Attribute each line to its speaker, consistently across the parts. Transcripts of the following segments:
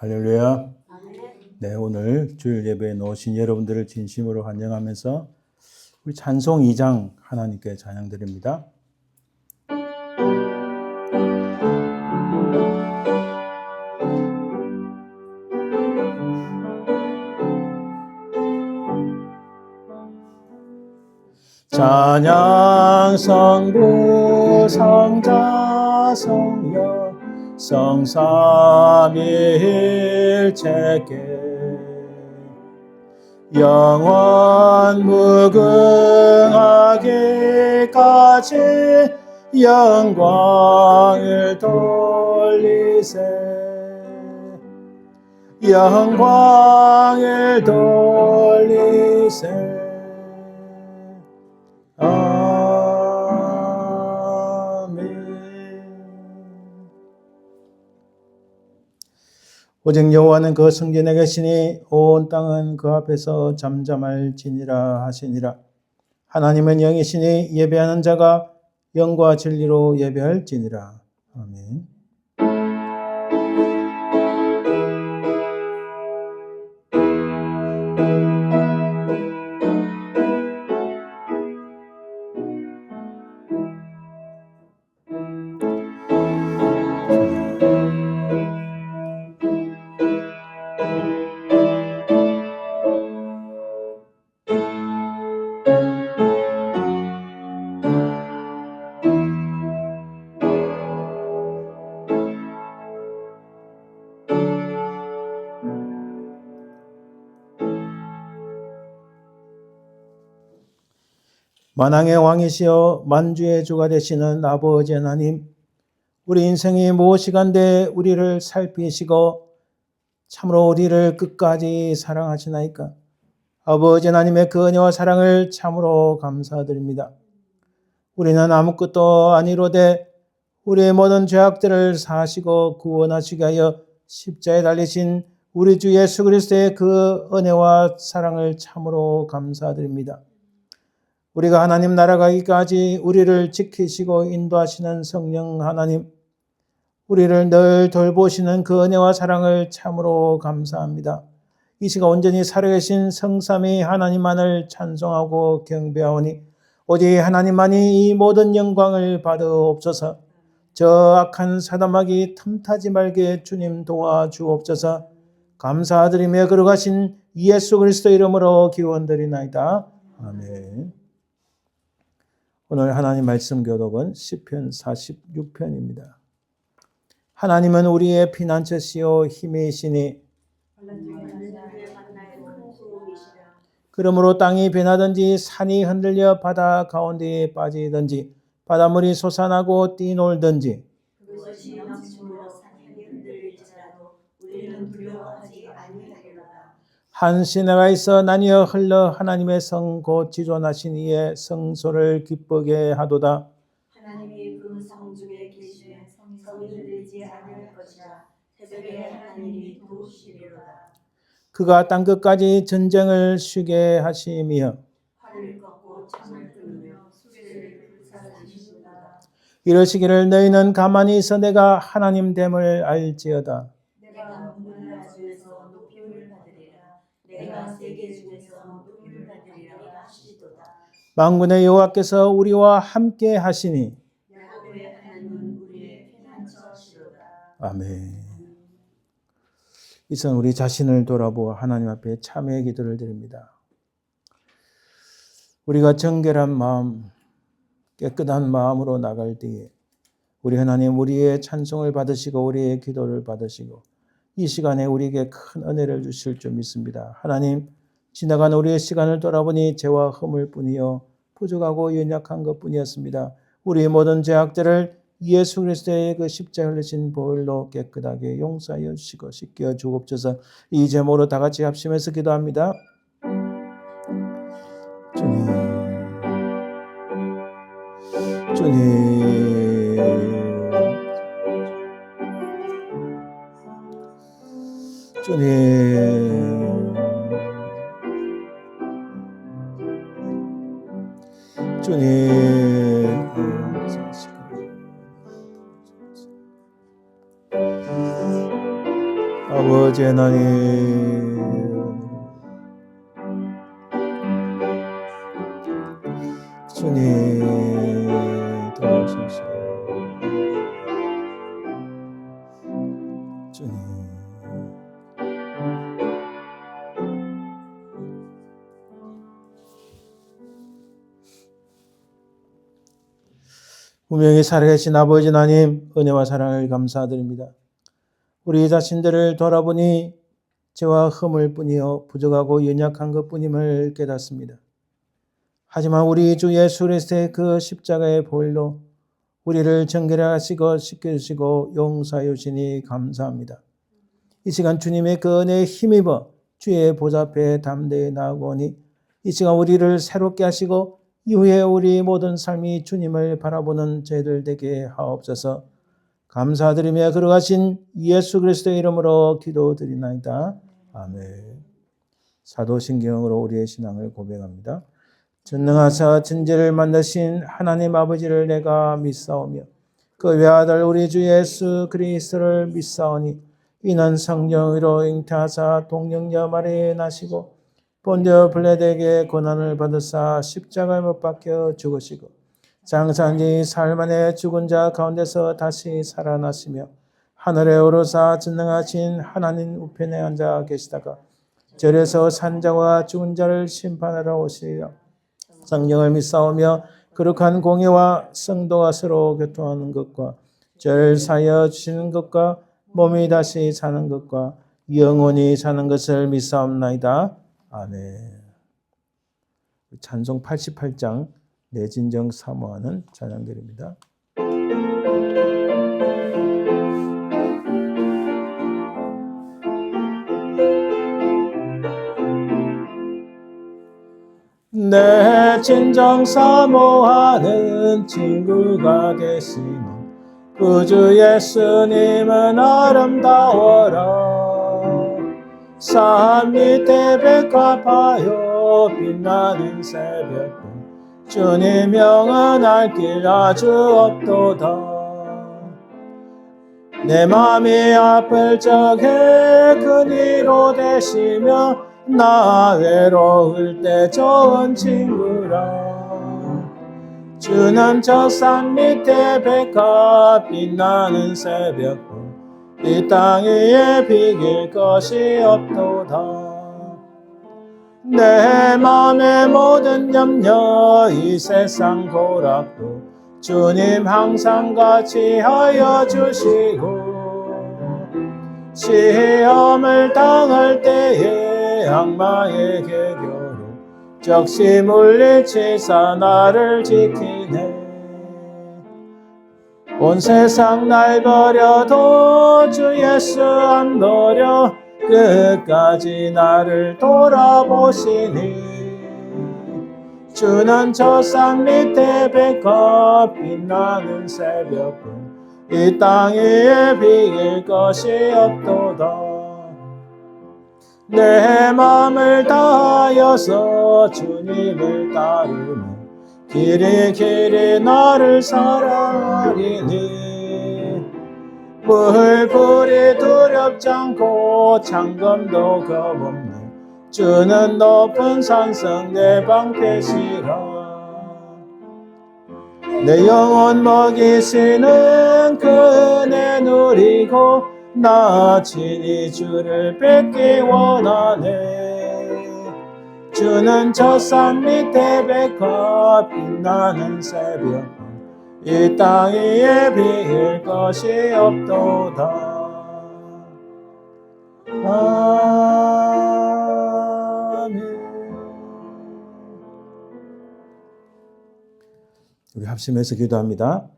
Speaker 1: 할렐루야. 네, 오늘 주일 예배에 나오신 여러분들을 진심으로 환영하면서 우리 찬송 2장 하나님께 찬양드립니다. 찬양 성부 성자 성령 성삼위일체께 영원 무궁하기까지 영광을 돌리세 영광을 돌리세. 오직 여호와는 그 성전에 계시니 온 땅은 그 앞에서 잠잠할지니라 하시니라. 하나님은 영이시니 예배하는 자가 영과 진리로 예배할지니라. 아멘. 만왕의 왕이시여 만주의 주가 되시는 아버지 하나님, 우리 인생이 무엇이간데 우리를 살피시고 참으로 우리를 끝까지 사랑하시나이까. 아버지 하나님의 그 은혜와 사랑을 참으로 감사드립니다. 우리는 아무것도 아니로되 우리의 모든 죄악들을 사하시고 구원하시게 하여 십자가에 달리신 우리 주 예수 그리스도의 그 은혜와 사랑을 참으로 감사드립니다. 우리가 하나님 나라 가기까지 우리를 지키시고 인도하시는 성령 하나님, 우리를 늘 돌보시는 그 은혜와 사랑을 참으로 감사합니다. 이 시간 온전히 살아계신 성삼위 하나님만을 찬송하고 경배하오니 오직 하나님만이 이 모든 영광을 받으옵소서. 저 악한 사단마귀 틈타지 말게 주님 도와주옵소서. 감사드리며 걸어가신 예수 그리스도 이름으로 기원드리나이다. 아멘. 오늘 하나님 말씀 교독은 시편 46편입니다. 하나님은 우리의 피난처시요 힘이시니 그러므로 땅이 변하든지 산이 흔들려 바다 가운데에 빠지든지 바닷물이 솟아나고 뛰놀든지
Speaker 2: 그것이 넘침으로 산이 흔들릴지라도 우리는 두려워하지 아니하리로다.
Speaker 1: 한 시내가 있어 나뉘어 흘러 하나님의 성 곧 지존하신 이의 성소를 기쁘게 하도다.
Speaker 2: 하나님이 그 성 중에 계시되 성이 흔들리지 않을 것이라. 새벽에 하나님이 도우시리로다.
Speaker 1: 그가 땅끝까지 전쟁을 쉬게 하시며
Speaker 2: 활을 꺾고 창을 끊으며 수레를 불사르시리로다.
Speaker 1: 이러시기를 너희는 가만히 있어 내가 하나님 됨을 알지어다.
Speaker 2: 내가 문나라 중에서 높임을 받으리라. 내가 세계 중에서 높임을 받으리라 하시도다.
Speaker 1: 만군의 여호와께서 우리와 함께 하시니
Speaker 2: 야곱의 하나님은 우리의 피난처시로다.
Speaker 1: 아멘. 이선 우리 자신을 돌아보아 하나님 앞에 참회의 기도를 드립니다. 우리가 정결한 마음, 깨끗한 마음으로 나갈 때에 우리 하나님 우리의 찬송을 받으시고 우리의 기도를 받으시고 이 시간에 우리에게 큰 은혜를 주실 줄 믿습니다. 하나님, 지나간 우리의 시간을 돌아보니 죄와 허물 뿐이요 부족하고 연약한 것뿐이었습니다. 우리의 모든 죄악들을 예수 그리스도의 그 십자가에 흘리신 보혈로 깨끗하게 용서하여 주시고 씻겨 주옵소서. 이 제목으로 다 같이 합심해서 기도합니다. 주님, 주님, 아버지 하나님, 주님 도우소서. 주님, 분명히 살아계신 아버지 하나님, 은혜와 사랑을 감사드립니다. 우리 자신들을 돌아보니 죄와 흠을 뿐이요 부족하고 연약한 것뿐임을 깨닫습니다. 하지만 우리 주 예수 그리스도의 그 십자가의 보혈로 우리를 정결하시고 씻겨주시고 용서하여 주시니 감사합니다. 이 시간 주님의 그 은혜에 힘입어 주의 보좌 앞에 담대히 나아오니 이 시간 우리를 새롭게 하시고 이후에 우리 모든 삶이 주님을 바라보는 저희들 되게 하옵소서. 감사드리며 걸어가신 예수 그리스도의 이름으로 기도드리나이다. 아멘. 사도신경으로 우리의 신앙을 고백합니다. 전능하사 천지를 만드신 하나님 아버지를 내가 믿사오며 그 외아들 우리 주 예수 그리스도를 믿사오니 이는 성령으로 잉태하사 동정녀 마리아에 나시고 본디오 빌라도에게 고난을 받으사 십자가에 못 박혀 죽으시고 장사한 지 사흘 만에 죽은 자 가운데서 다시 살아나시며 하늘에 오르사 전능하신 하나님 우편에 앉아 계시다가 절에서 산자와 죽은 자를 심판하러 오시리라. 성령을 믿사오며 거룩한 공예와 성도가 서로 교통하는 것과 죄를 사하여 주시는 것과 몸이 다시 사는 것과 영원히 사는 것을 믿사옵나이다. 아멘. 찬송 88장 내 진정 사모하는 찬양들입니다. 내 진정 사모하는 친구가 되시는 구주 예수님은 아름다워라. 산 밑에 백합하여 빛나는 새벽 주님 영은 알 길 아주 없도다. 내 맘이 아플 적에 그리로 되시며 나 외로울 때 좋은 친구라. 주는 저 산 밑에 백합 빛나는 새벽 이 땅 위에 비길 것이 없도다. 내 맘의 모든 염려 이 세상 고락도 주님 항상 같이 하여 주시고 시험을 당할 때에 악마의 계교로 적시 물리치사 나를 지키네. 온 세상 날 버려도 주 예수 안 버려 끝까지 나를 돌아보시니 주는 저 산 밑에 백합 빛나는 새벽은 이 땅 위에 비길 것이 없도다. 내 맘을 다하여서 주님을 따르면 길이 길이 나를 사랑하리니 불이 두렵지 않고 창검도 겁없네. 주는 높은 산성 내 방패시라. 내 영혼 먹이시는 그 은혜 누리고 나 친히 주를 뵙기 원하네. 주는 저 산 밑에 백합 빛나는 새벽 이 땅 위에 비길 것이 없도다. 아멘. 우리 합심해서 기도합니다.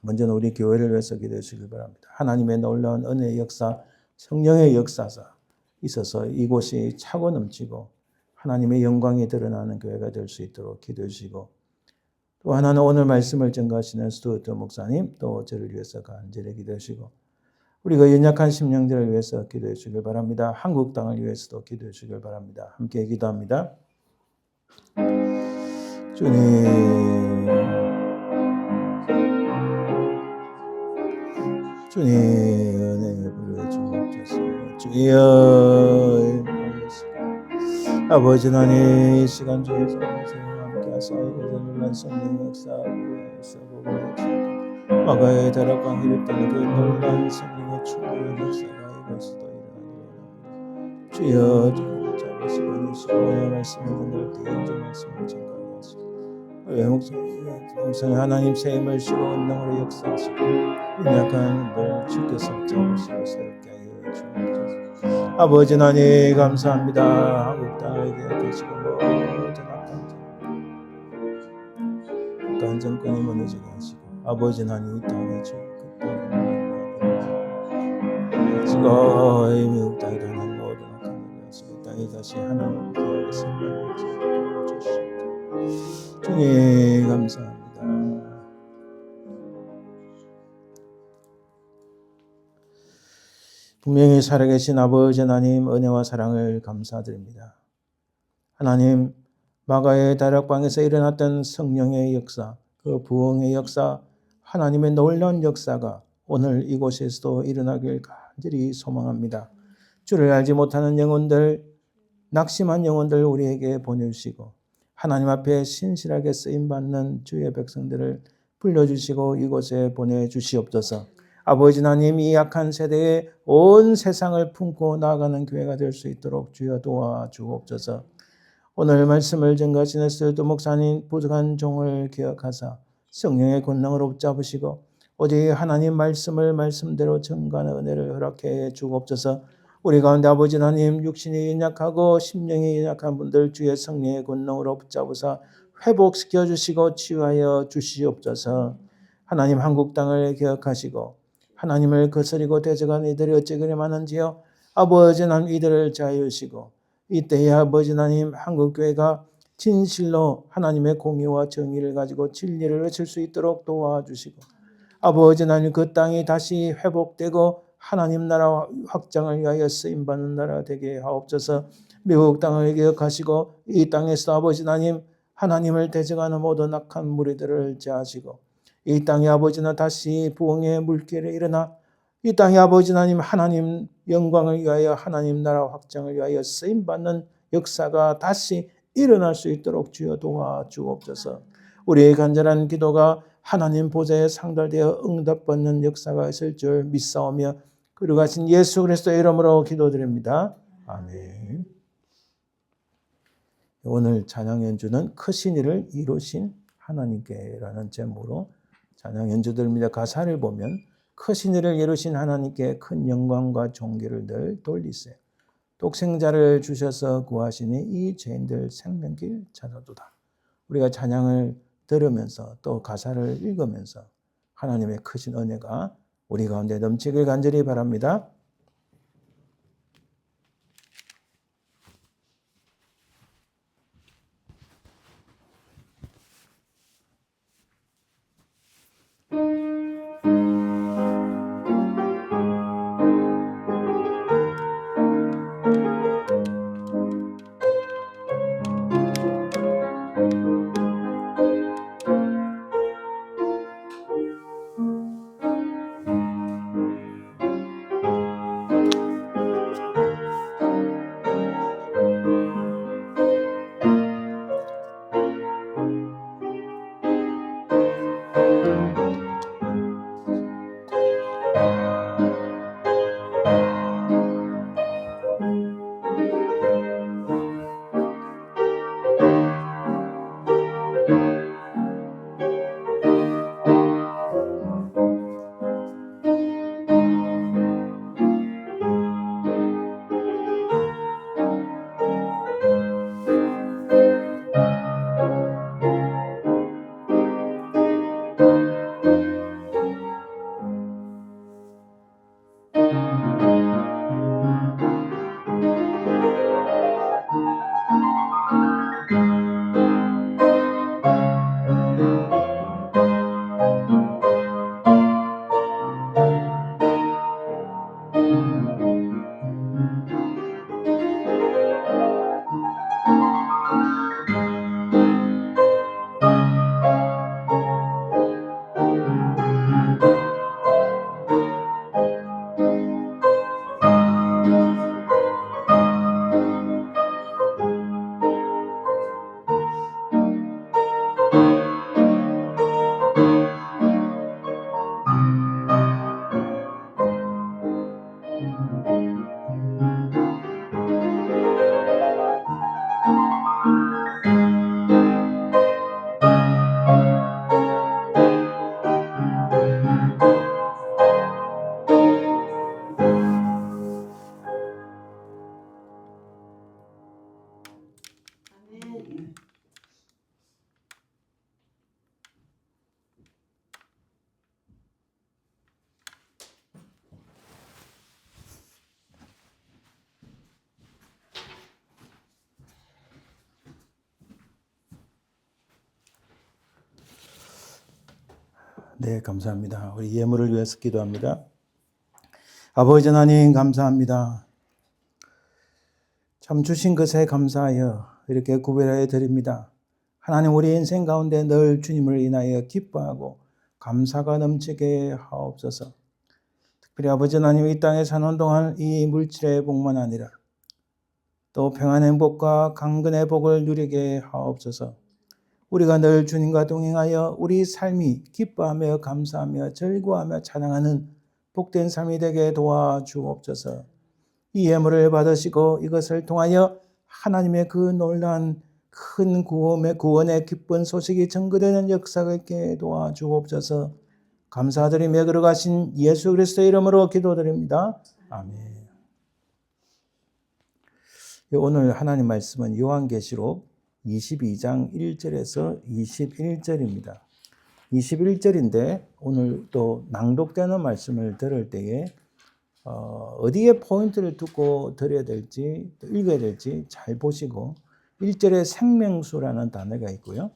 Speaker 1: 먼저는 우리 교회를 위해서 기도해 주시길 바랍니다. 하나님의 놀라운 은혜의 역사, 성령의 역사가 있어서 이곳이 차고 넘치고 하나님의 영광이 드러나는 교회가 될 수 있도록 기도해 주시고, 또 하나는 오늘 말씀을 전가하시는 스튜어트 목사님, 또 저를 위해서 간절히 기도해 주시고, 우리가 연약한 심령들을 위해서 기도해 주시길 바랍니다. 한국 땅을 위해서도 기도해 주시길 바랍니다. 함께 기도합니다. 주님 은혜 베풀어 주옵소서. 주여 아버지 하나님 이 시간 주의 성령으로 함께 하사 이곳에 놀란 성령 역사하옵소서. 마가의 다락방 이랬던 그 놀란 성령의 충만한 역사가 이곳에도 일어나기를 원합니다. 주여 주님 잡으시고 내시고 오늘 말씀을 듣는 때 이제 말씀을 증거하게 하시고 목성의 하나님 새 힘을 주시고 운동으로 역사하시고 연약한 늘 주께서 잡으시고 새롭게 하여 주옵소서. 아버지 하나님 감사합니다. 한국 땅을 계획하시고 모든 악한 정권이 무너지게 하시고 아버지 하나님 이 땅에 주그 땅에 지고 이 미국 땅에 일어난 모든 악한 일을 하시고 이 땅에 다시 하나님을 기억하게 생각해 주시옵소서. 주님 감사합니다. 분명히 살아계신 아버지 하나님 은혜와 사랑을 감사드립니다. 하나님 마가의 다락방에서 일어났던 성령의 역사, 그 부흥의 역사, 하나님의 놀라운 역사가 오늘 이곳에서도 일어나길 간절히 소망합니다. 주를 알지 못하는 영혼들, 낙심한 영혼들 우리에게 보내주시고 하나님 앞에 신실하게 쓰임받는 주의 백성들을 불러주시고 이곳에 보내주시옵소서. 아버지 하나님 이 약한 세대에 온 세상을 품고 나아가는 교회가 될 수 있도록 주여 도와주옵소서. 오늘 말씀을 증거하시는 스도 목사님 부족한 종을 기억하사 성령의 권능으로 붙잡으시고 오직 하나님 말씀을 말씀대로 증거하는 은혜를 허락해 주옵소서. 우리 가운데 아버지 하나님 육신이 연약하고 심령이 연약한 분들 주의 성령의 권능으로 붙잡으사 회복시켜 주시고 치유하여 주시옵소서. 하나님 한국 땅을 기억하시고 하나님을 거스리고 대적하는 이들이 어찌 그리 많은지요. 아버지 하나님 이들을 자유시고 이때에 아버지 하나님 한국교회가 진실로 하나님의 공의와 정의를 가지고 진리를 외칠 수 있도록 도와주시고 아버지 하나님 그 땅이 다시 회복되고 하나님 나라 확장을 위하여 쓰임받는 나라가 되게 하옵소서. 미국 땅을 기억하시고 이 땅에서 아버지 하나님 하나님을 대적하는 모든 악한 무리들을 제하시고 이 땅에 아버지 하나님 다시 부흥의 물결에 일어나 이 땅에 아버지 하나님 영광을 위하여 하나님 나라 확장을 위하여 쓰임받는 역사가 다시 일어날 수 있도록 주여 도와주옵소서. 우리의 간절한 기도가 하나님 보좌에 상달되어 응답받는 역사가 있을 줄 믿사오며 그러가신 예수 그리스도의 이름으로 기도드립니다. 아멘. 오늘 찬양 연주는 크신 일을 이루신 하나님께라는 제목으로 찬양 연주드립니다. 가사를 보면 크신 일을 이루신 하나님께 큰 영광과 존귀를 늘 돌리세. 독생자를 주셔서 구하시니 이 죄인들 생명길 찾아도다. 우리가 찬양을 들으면서 또 가사를 읽으면서 하나님의 크신 은혜가 우리 가운데 넘치길 간절히 바랍니다. 네, 감사합니다. 우리 예물을 위해서 기도합니다. 아버지 하나님 감사합니다. 참 주신 것에 감사하여 이렇게 구별하여 드립니다. 하나님 우리 인생 가운데 늘 주님을 인하여 기뻐하고 감사가 넘치게 하옵소서. 특별히 아버지 하나님 이 땅에 사는 동안 이 물질의 복만 아니라 또 평안의 행복과 강건의 복을 누리게 하옵소서. 우리가 늘 주님과 동행하여 우리 삶이 기뻐하며 감사하며 즐거워하며 찬양하는 복된 삶이 되게 도와주옵소서. 이 예물을 받으시고 이것을 통하여 하나님의 그 놀라운 큰 구원의 기쁜 소식이 전거되는 역사가 있게 도와주옵소서. 감사드리며 걸어가신 예수 그리스도의 이름으로 기도드립니다. 아멘. 오늘 하나님 말씀은 요한계시록 22장 1절에서 21절입니다. 21절인데 오늘 또 낭독되는 말씀을 들을 때에 어디에 포인트를 두고 들어야 될지 읽어야 될지 잘 보시고 1절에 생명수라는 단어가 있고요.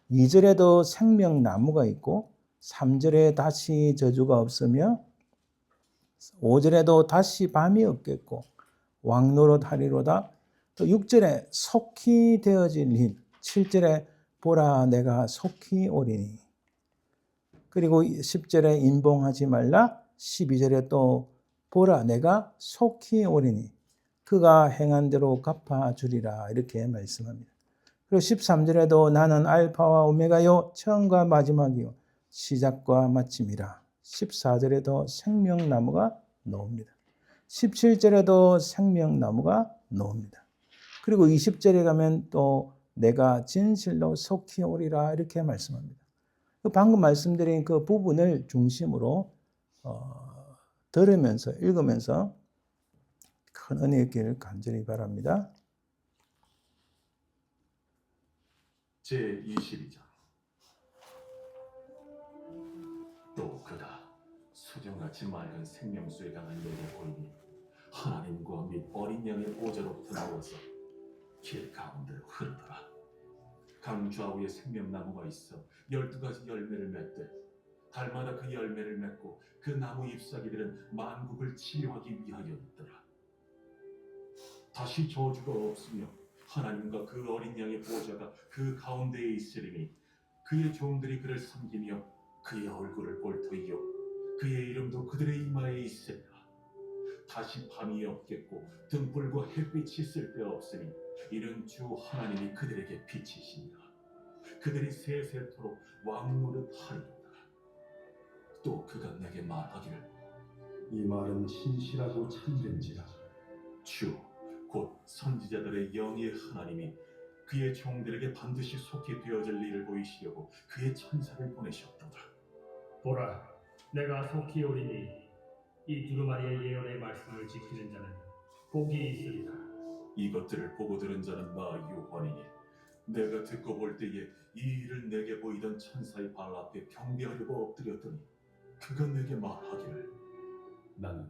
Speaker 1: 2절에도 생명나무가 있고 3절에 다시 저주가 없으며 5절에도 다시 밤이 없겠고 왕노릇 하리로다. 또 6절에 속히 되어질 일, 7절에 보라 내가 속히 오리니, 그리고 10절에 인봉하지 말라, 12절에 또 보라 내가 속히 오리니 그가 행한 대로 갚아주리라 이렇게 말씀합니다. 그리고 13절에도 나는 알파와 오메가요 처음과 마지막이요 시작과 마침이라. 14절에도 생명나무가 나옵니다. 17절에도 생명나무가 나옵니다. 그리고 20절에 가면 또 내가 진실로 속히 오리라 이렇게 말씀합니다. 방금 말씀드린 그 부분을 중심으로 들으면서 읽으면서 큰 은혜 있기를 간절히 바랍니다.
Speaker 3: 제22장. 또 그가 수정같이 맑은 생명수에 강한 내게 보이니 하나님과 및 어린 양의 보좌로부터 나와서 길 가운데로 흐르더라. 강 좌우에 생명나무가 있어 12가지 열매를 맺되 달마다 그 열매를 맺고 그 나무 잎사귀들은 만국을 치료하기 위하여 있더라. 다시 저주가 없으며 하나님과 그 어린 양의 보좌가 그 가운데에 있으리니 그의 종들이 그를 섬기며 그의 얼굴을 볼 터이요 그의 이름도 그들의 이마에 있으리라. 다시 밤이 없겠고 등불과 햇빛이 쓸데없으니 이는 주 하나님이 그들에게 빛이시니라. 그들이 세세토록 왕노릇 하리로다. 또 그가 내게 말하기를
Speaker 4: 이 말은 신실하고 참된지라.
Speaker 3: 주 곧 선지자들의 영의 하나님이 그의 종들에게 반드시 속히 되어질 일을 보이시려고 그의 천사를 보내셨도다.
Speaker 5: 보라, 내가 속히 오리니 이 두루마리의 예언의 말씀을 지키는 자는 복이 있으리라.
Speaker 3: 이것들을 보고 들은 자는 나 요한이니 내가 듣고 볼 때에 이 일을 내게 보이던 천사의 발 앞에 경배하려고 엎드렸더니 그가 내게 말하기를
Speaker 4: 나는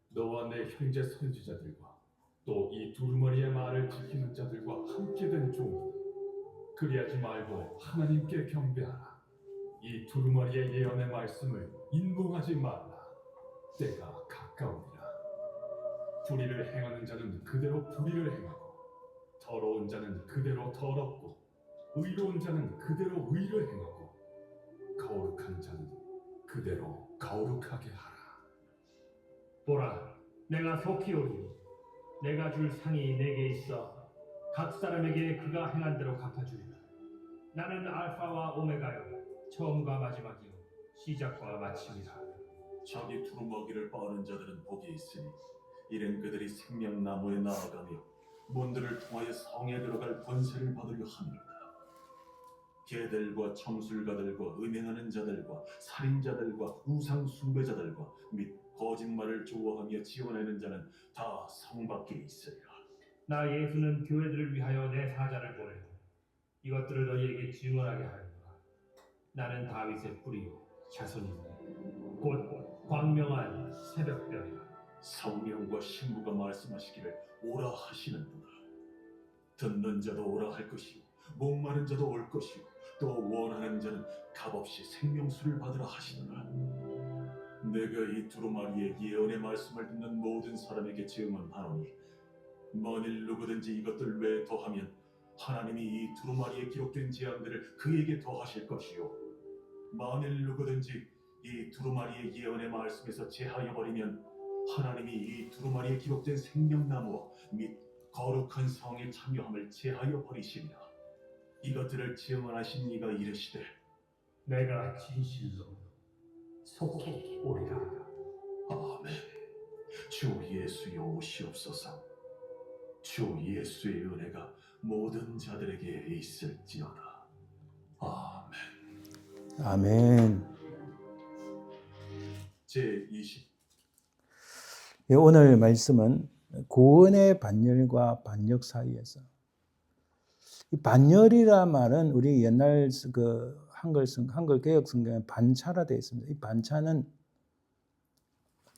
Speaker 4: 너와 내 형제 선지자들과 또 이 두루마리의 말을 지키는 자들과 함께 된 종이니 그리하지 말고 하나님께 경배하라. 이 두루마리의 예언의 말씀을 인봉하지 말라. 때가 가까우니라. 불의를 행하는 자는 그대로 불의를 행하고 더러운 자는 그대로 더럽고 의로운 자는 그대로 의를 행하고 거룩한 자는 그대로 거룩하게 하라.
Speaker 5: 보라, 내가 속히 오리니 내가 줄 상이 내게 있어 각 사람에게 그가 행한 대로 갚아주리라. 나는 알파와 오메가요 처음과 마지막이요 시작과 마침이라.
Speaker 3: 자기 두루마기를 빠는 자들은 복이 있으니 이는 그들이 생명나무에 나아가며 문들을 통하여 성에 들어갈 권세를 받으려 함이로다. 개들과 점술가들과 음행하는 자들과 살인자들과 우상 숭배자들과 및 거짓말을 좋아하며 지원하는 자는 다 성 밖에 있으리라.
Speaker 5: 나 예수는 교회들을 위하여 내 사자를 보내고 이것들을 너희에게 증언하게 하리라. 나는 다윗의 뿌리요 자손이니 곧 광명한 새벽별이라.
Speaker 3: 성령과 신부가 말씀하시기를 오라 하시는도다. 듣는 자도 오라 할 것이요 목마른 자도 올 것이요 또 원하는 자는 값없이 생명수를 받으라 하시더라. 내가 이 두루마리의 예언의 말씀을 듣는 모든 사람에게 증언하노니 만일 누구든지 이것들 외에 더하면 하나님이 이 두루마리에 기록된 재앙들을 그에게 더하실 것이요 만일 누구든지 이 두루마리의 예언의 말씀에서 제하여 버리면 하나님이 이 두루마리에 기록된 생명나무와 및 거룩한 성에 참여함을 제하여 버리시리라. 이것들을 증언하신 이가 이르시되
Speaker 5: 내가 진실로 속히 오리라.
Speaker 3: 아멘. 주 예수여 오시옵소서. 주 예수의 은혜가 모든 자들에게 있을지어다. 아멘.
Speaker 1: 아멘.
Speaker 3: 제20
Speaker 1: 예, 오늘 말씀은 구원의 반열과 반역 사이에서, 이 반열이라 말은 우리 옛날 그 한글 개혁 성경에 반차라 되어 있습니다. 이 반차는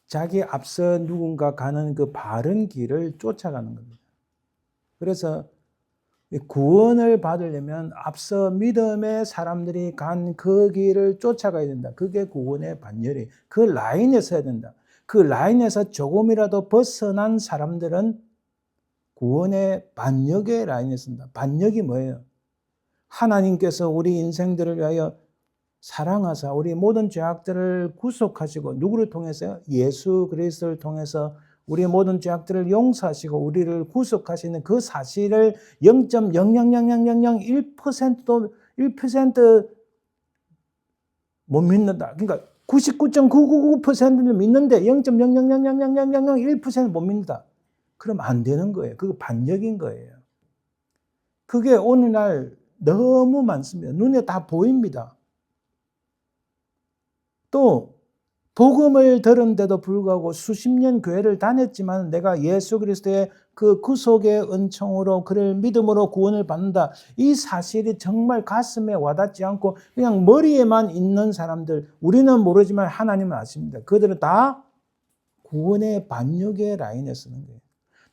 Speaker 1: 자기 앞서 누군가 가는 그 바른 길을 쫓아가는 겁니다. 그래서 구원을 받으려면 앞서 믿음의 사람들이 간 그 길을 쫓아가야 된다. 그게 구원의 반열이에요. 그 라인에 서야 된다. 그 라인에서 조금이라도 벗어난 사람들은 구원의 반역의 라인에 선다. 반역이 뭐예요? 하나님께서 우리 인생들을 위하여 사랑하사 우리 모든 죄악들을 구속하시고, 누구를 통해서요? 예수 그리스도를 통해서 우리 모든 죄악들을 용서하시고 우리를 구속하시는 그 사실을 0.0000001%도 1% 못 믿는다. 그러니까 99.999%는 믿는데 0.0000001%못 믿는다. 그럼 안 되는 거예요. 그거 반역인 거예요. 그게 오늘날 너무 많습니다. 눈에 다 보입니다. 또 복음을 들은데도 불구하고 수십 년 교회를 다녔지만 내가 예수 그리스도의 그 구속의 은총으로 그를 믿음으로 구원을 받는다. 이 사실이 정말 가슴에 와닿지 않고 그냥 머리에만 있는 사람들, 우리는 모르지만 하나님은 아십니다. 그들은 다 구원의 반역의 라인에 서는 거예요.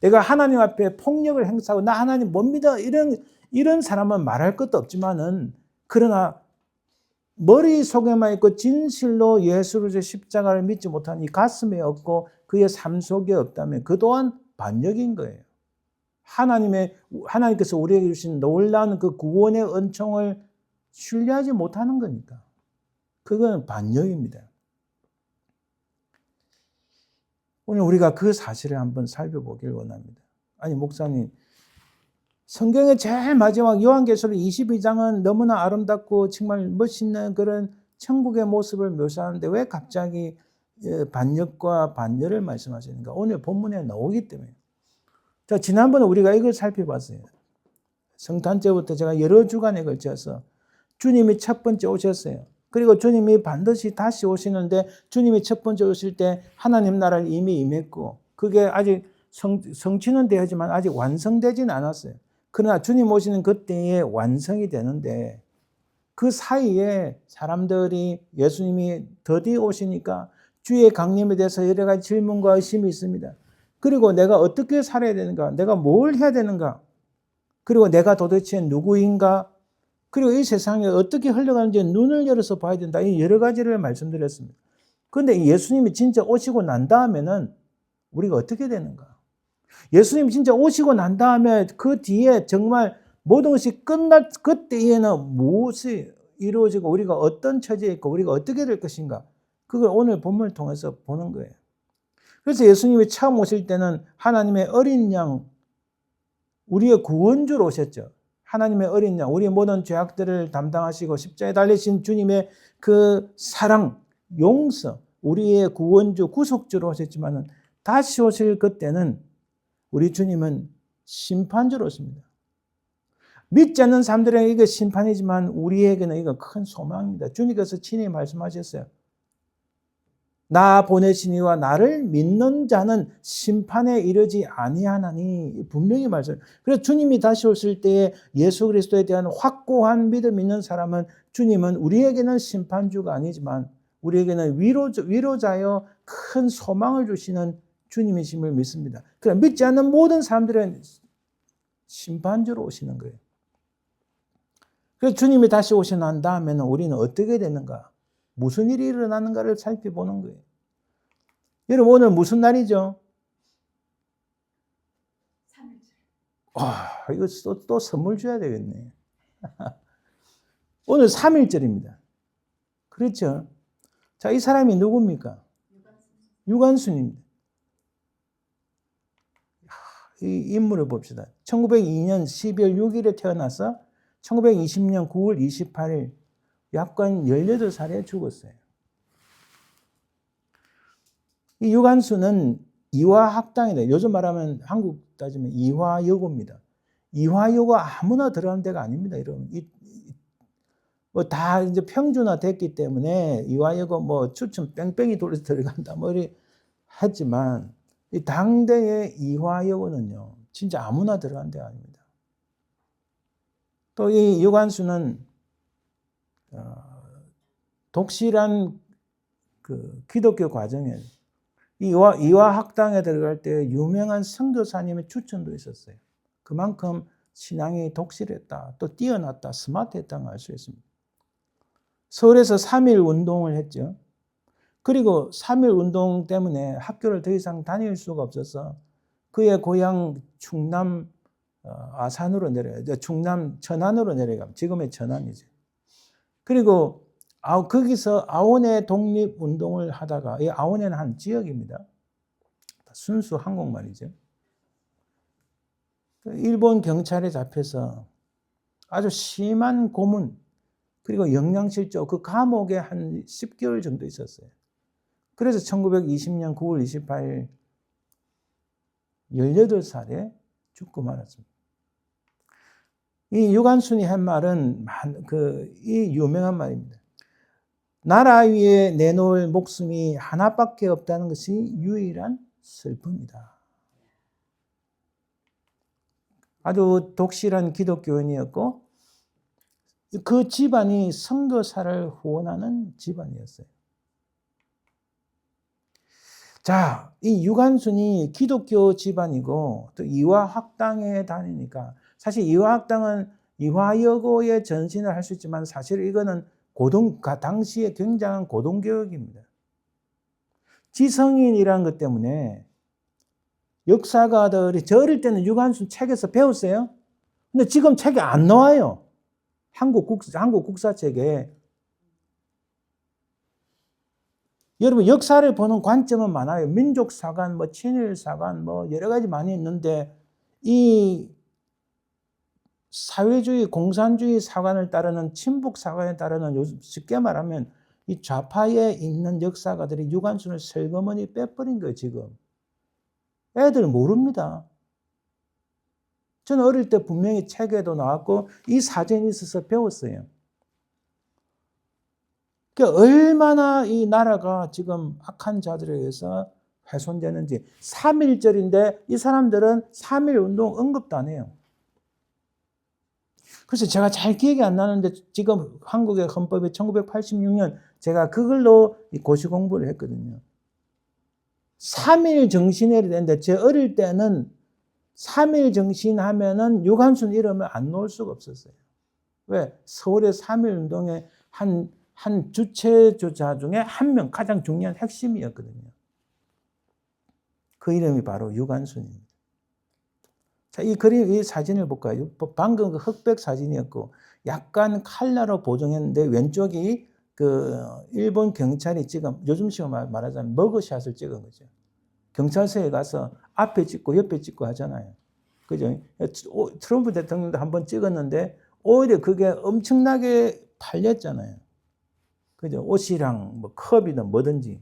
Speaker 1: 내가 하나님 앞에 폭력을 행사하고 나 하나님 못 믿어 이런 사람은 말할 것도 없지만은, 그러나 머릿속에만 있고 진실로 예수를 십자가를 믿지 못한 이 가슴에 없고 그의 삶 속에 없다면 그 또한 반역인 거예요. 하나님께서 우리에게 주신 놀라운 그 구원의 은총을 신뢰하지 못하는 거니까. 그건 반역입니다. 오늘 우리가 그 사실을 한번 살펴보길 원합니다. 아니 목사님, 성경의 제일 마지막 요한계시록 22장은 너무나 아름답고 정말 멋있는 그런 천국의 모습을 묘사하는데 왜 갑자기 반역과 반열을 말씀하시는가? 오늘 본문에 나오기 때문에. 자, 지난번에 우리가 이걸 살펴봤어요. 성탄節제가 여러 주간에 걸쳐서 주님이 첫 번째 오셨어요. 그리고 주님이 반드시 다시 오시는데 주님이 첫 번째 오실 때 하나님 나라를 이미 임했고 그게 아직 성취는 되었지만 아직 완성되지는 않았어요. 그러나 주님 오시는 그때에 완성이 되는데 그 사이에 사람들이 예수님이 드디어 오시니까 주의 강림에 대해서 여러 가지 질문과 의심이 있습니다. 그리고 내가 어떻게 살아야 되는가? 내가 뭘 해야 되는가? 그리고 내가 도대체 누구인가? 그리고 이 세상에 어떻게 흘러가는지 눈을 열어서 봐야 된다. 이 여러 가지를 말씀드렸습니다. 그런데 예수님이 진짜 오시고 난 다음에는 우리가 어떻게 되는가? 예수님 진짜 오시고 난 다음에 그 뒤에 정말 모든 것이 끝날 그때에는 무엇이 이루어지고 우리가 어떤 처지에 있고 우리가 어떻게 될 것인가? 그걸 오늘 본문을 통해서 보는 거예요. 그래서 예수님이 처음 오실 때는 하나님의 어린 양, 우리의 구원주로 오셨죠. 하나님의 어린 양, 우리의 모든 죄악들을 담당하시고 십자가에 달리신 주님의 그 사랑, 용서, 우리의 구원주, 구속주로 오셨지만 다시 오실 그때는 우리 주님은 심판주로 오십니다. 믿지 않는 사람들에게 이거 심판이지만 우리에게는 이거 큰 소망입니다. 주님께서 친히 말씀하셨어요. 나 보내신 이와 나를 믿는 자는 심판에 이르지 아니하나니 분명히 말씀. 그래서 주님이 다시 오실 때에 예수 그리스도에 대한 확고한 믿음 있는 사람은 주님은 우리에게는 심판주가 아니지만 우리에게는 위로자여 큰 소망을 주시는 주님이심을 믿습니다. 그러나 믿지 않는 모든 사람들은 심판주로 오시는 거예요. 그래서 주님이 다시 오시고 난 다음에는 우리는 어떻게 되는가? 무슨 일이 일어나는가를 살펴보는 거예요. 여러분 오늘 무슨 날이죠? 이거 또 선물 줘야 되겠네. 오늘 3.1절입니다. 그렇죠? 자, 이 사람이 누굽니까? 유관순입니다. 이 인물을 봅시다. 1902년 12월 6일에 태어나서 1920년 9월 28일 약 18살에 죽었어요. 이 유관순은 이화학당이다. 요즘 말하면 한국 따지면 이화여고입니다. 이화여고 아무나 들어가는 데가 아닙니다. 여러분. 뭐 다 이제 평준화 됐기 때문에 이화여고 뭐 추천 뺑뺑이 돌려서 들어간다 뭐 이렇게 하지만 이 당대의 이화여고는요 진짜 아무나 들어간 데가 아닙니다. 또 이 유관순은 독실한 그 기독교 과정에 이화학당에 들어갈 때 유명한 선교사님의 추천도 있었어요. 그만큼 신앙이 독실했다, 또 뛰어났다, 스마트했다는 걸 알 수 있습니다. 서울에서 3.1 운동을 했죠. 그리고 3.1 운동 때문에 학교를 더 이상 다닐 수가 없어서 그의 고향 충남 아산으로 충남 천안으로 내려갑니다. 지금의 천안이죠. 그리고 거기서 아원의 독립운동을 하다가, 이 아원에는 한 지역입니다. 순수 한국말이죠. 일본 경찰에 잡혀서 아주 심한 고문, 그리고 영양실조, 그 감옥에 한 10개월 정도 있었어요. 그래서 1920년 9월 28일 18살에 죽고 말았습니다. 이 유관순이 한 말은 이 유명한 말입니다. 나라 위에 내놓을 목숨이 하나밖에 없다는 것이 유일한 슬픔이다. 아주 독실한 기독교인이었고 그 집안이 선교사를 후원하는 집안이었어요. 자, 이 유관순이 기독교 집안이고 또 이화학당에 다니니까 사실 이화학당은 이화여고의 전신을 할 수 있지만 사실 이거는 당시에 굉장한 고등교육입니다. 지성인이라는 것 때문에 역사가들이 저 어릴 때는 유관순 책에서 배웠어요. 근데 지금 책이 안 나와요. 한국 국사책에. 여러분 역사를 보는 관점은 많아요. 민족사관, 뭐 친일사관, 뭐 여러 가지 많이 있는데 이 사회주의, 공산주의 사관을 따르는 친북 사관에 따르는 요즘 쉽게 말하면 이 좌파에 있는 역사가들이 유관순을 슬그머니 빼버린 거예요, 지금. 애들 모릅니다. 저는 어릴 때 분명히 책에도 나왔고 이 사전이 있어서 배웠어요. 그러니까 얼마나 이 나라가 지금 악한 자들에 의해서 훼손되는지. 3.1절인데 이 사람들은 3.1 운동 언급도 안 해요. 그래서 제가 잘 기억이 안 나는데 지금 한국의 헌법이 1986년 제가 그걸로 고시 공부를 했거든요. 3.1 정신회를 했는데 제 어릴 때는 3.1 정신 하면은 유관순 이름을 안 놓을 수가 없었어요. 왜? 서울의 3.1 운동의 한 주체자 중에 한 명, 가장 중요한 핵심이었거든요. 그 이름이 바로 유관순입니다. 자, 이 사진을 볼까요? 방금 그 흑백 사진이었고, 약간 칼라로 보정했는데, 왼쪽이 일본 경찰이 지금, 요즘식으로 말하자면 머그샷을 찍은 거죠. 경찰서에 가서 앞에 찍고 옆에 찍고 하잖아요. 그죠? 트럼프 대통령도 한번 찍었는데, 오히려 그게 엄청나게 팔렸잖아요. 그죠? 옷이랑 뭐 컵이든 뭐든지.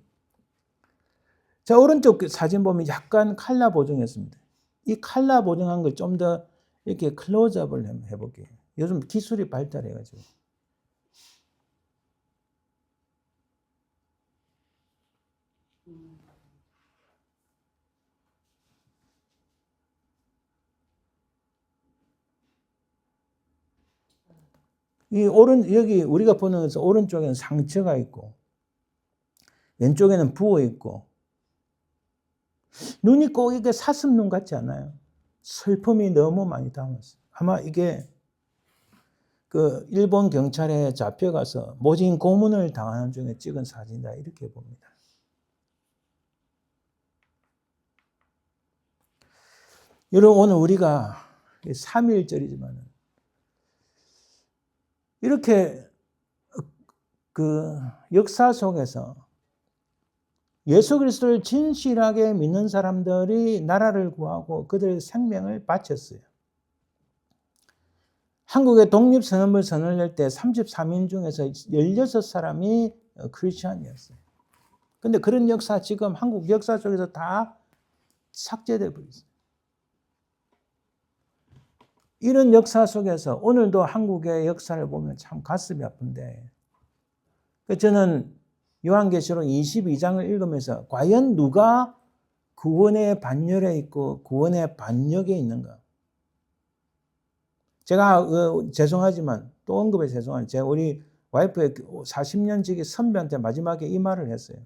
Speaker 1: 자, 오른쪽 사진 보면 약간 칼라 보정했습니다. 이 칼라 보정한 걸 좀 더 이렇게 클로즈업을 해볼게요. 요즘 기술이 발달해가지고. 여기 우리가 보는 것은 오른쪽에는 상처가 있고, 왼쪽에는 부어 있고, 눈이 꼭 이게 사슴눈 같지 않아요? 슬픔이 너무 많이 담았어요. 아마 이게 그 일본 경찰에 잡혀가서 모진 고문을 당하는 중에 찍은 사진이다 이렇게 봅니다. 여러분 오늘 우리가 3.1절이지만 이렇게 그 역사 속에서 예수 그리스도를 진실하게 믿는 사람들이 나라를 구하고 그들의 생명을 바쳤어요. 한국의 독립선언을 선언할 때 33인 중에서 16사람이 크리스찬이었어요. 근데 그런 역사 지금 한국 역사 속에서 다 삭제돼 버렸어요. 이런 역사 속에서 오늘도 한국의 역사를 보면 참 가슴이 아픈데 저는 요한계시록 22장을 읽으면서 과연 누가 구원의 반열에 있고 구원의 반역에 있는가? 제가 죄송하지만 또 언급해 죄송하지만 제가 우리 와이프의 40년 지기 선배한테 마지막에 이 말을 했어요.